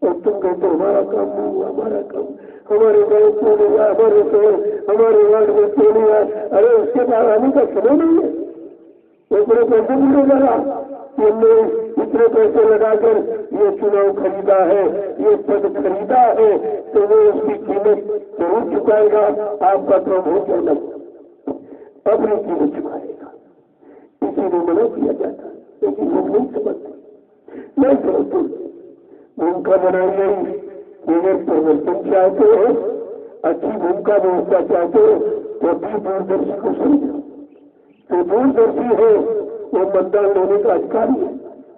और तुम कहते हमारा काम नहीं हुआ, हमारा काम, हमारे गाँव क्यों नहीं हुआ, हमारे शहर, हमारे वार्ड में क्यों नहीं हुआ? अरे उसके बाद आने का समय नहीं है। इतने पैसे मिले लगा कि हमने इतने पैसे लगाकर ये चुनाव खरीदा है, ये पद खरीदा है, तो वो उसकी कीमत जरूर चुकाएगा। आपका काम हो जाना अपनी कीमत चुकाएगा, इसीलिए मना किया जाता। लेकिन लोग नहीं समझते, नहीं समझते। उनका बनाई गई अगर परिवर्तन चाहते हो अच्छी भूमिका व्यवस्था चाहते हो तो अपनी दूरदर्शी को समझो। तो दूरदर्शी है वो मतदान लेने का अधिकारी है।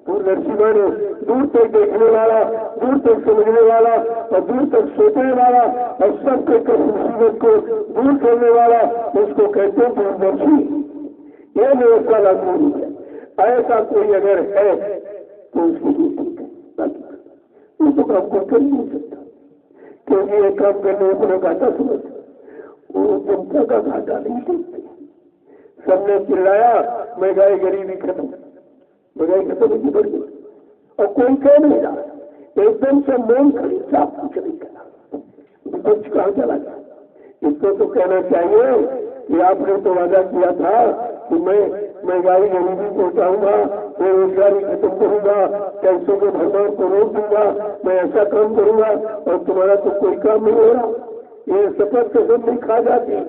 दूरदर्शी माने दूर तक देखने वाला, दूर तक समझने वाला और दूर तक सोचने वाला और सबके मुसीबत को दूर करने वाला, उसको कहते हैं दूरदर्शी। यह व्यवस्था लागू हुई है। ऐसा कोई अगर है तो उसकी भी ठीक है, वो तो काम को कर नहीं सकता, क्योंकि ये काम करने अपना घाटा समझ, वो जनता का घाटा नहीं देखते। सबने चिल्लाया महंगाई गरीबी खत्म, महंगाई खत्म होगी बढ़ गई, और कोई कह नहीं रहा, एकदम से मौन खड़ी, साफ कुछ नहीं कहा, विपक्ष कहाँ चला गया। इसको तो कहना चाहिए कि आपने तो वादा किया था कि मैं महंगाई गरीबी को हटाऊंगा, बेरोजगारी खत्म करूंगा, पैसों के भरमार को रोक दूंगा, मैं ऐसा काम करूंगा, और तुम्हारा तो कोई काम नहीं हो रहा। ये शपथ कसम नहीं खा जाती।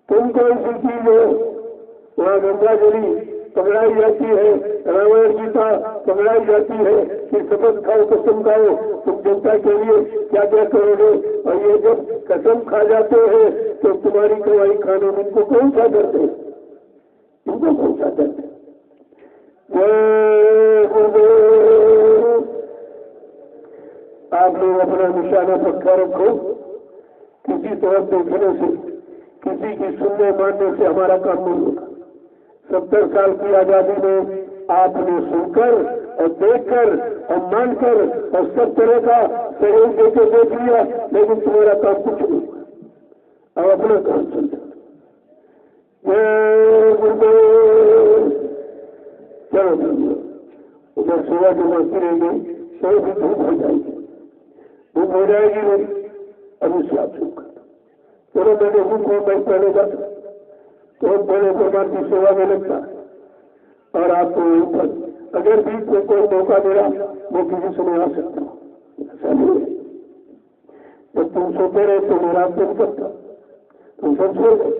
तुम कौन सी चीज हो? वहाँ गंगा जली पकड़ाई जाती है, रामायण गीता पकड़ाई जाती है कि शपथ खाओ कसम खाओ, तुम जनता के लिए क्या क्या करोगे, और ये जब कसम खा जाते हैं तो तुम्हारी कमाई खाने में इनको कौन सा करते, इनको कौन सा करते। आप लोग अपना निशाना पक्का रखो, किसी तरफ देखने से, किसी की सुनने मानने से हमारा काम नहीं होगा। 70 साल की आजादी में आपने सुनकर और देखकर और मानकर और सब तरह का सहयोग देकर देख लिया, लेकिन तुम्हारा काम कुछ नहीं हुआ। अब अपना काम समझो। चलो उधर सेवा जो बाकी रहेगी सब भी धूप हो जाएगी, धूप हो जाएगी मेरी, अभी से आप सुन कर चलो मैंने हुक्म मैं पहले जाता तो हम पहले भगवान की सेवा में लगता, और आपको ऊपर अगर भी कोई मौका मिला मैं किसी समय आ सकता हूँ। ऐसा नहीं है, जब तुम सोते रहे तो मेरा दिन करता, तुम सब सो गए,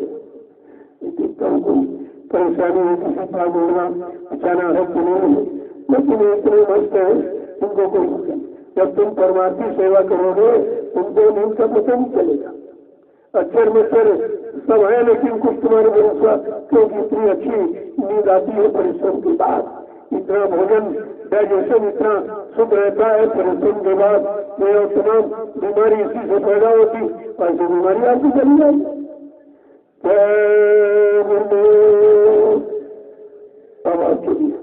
लेकिन कोई परेशानी हो, किसी का बोलना अचानक है कि नहीं, लेकिन इतने मस्त है तुमको कोई नहीं। जब तुम परमात्मा सेवा करोगे तुमको नींद का पता नहीं चलेगा। अक्षर मच्छर सब है, लेकिन कुछ तुम्हारे भरोसा, क्योंकि इतनी अच्छी नींद आती है परिश्रम के बाद, इतना भोजन डाइजेशन इतना शुद्ध रहता है परिश्रम के बाद, और तमाम बीमारी इसी से पैदा होती, ऐसी बीमारी आपकी चली जाएगी। अब आपके लिए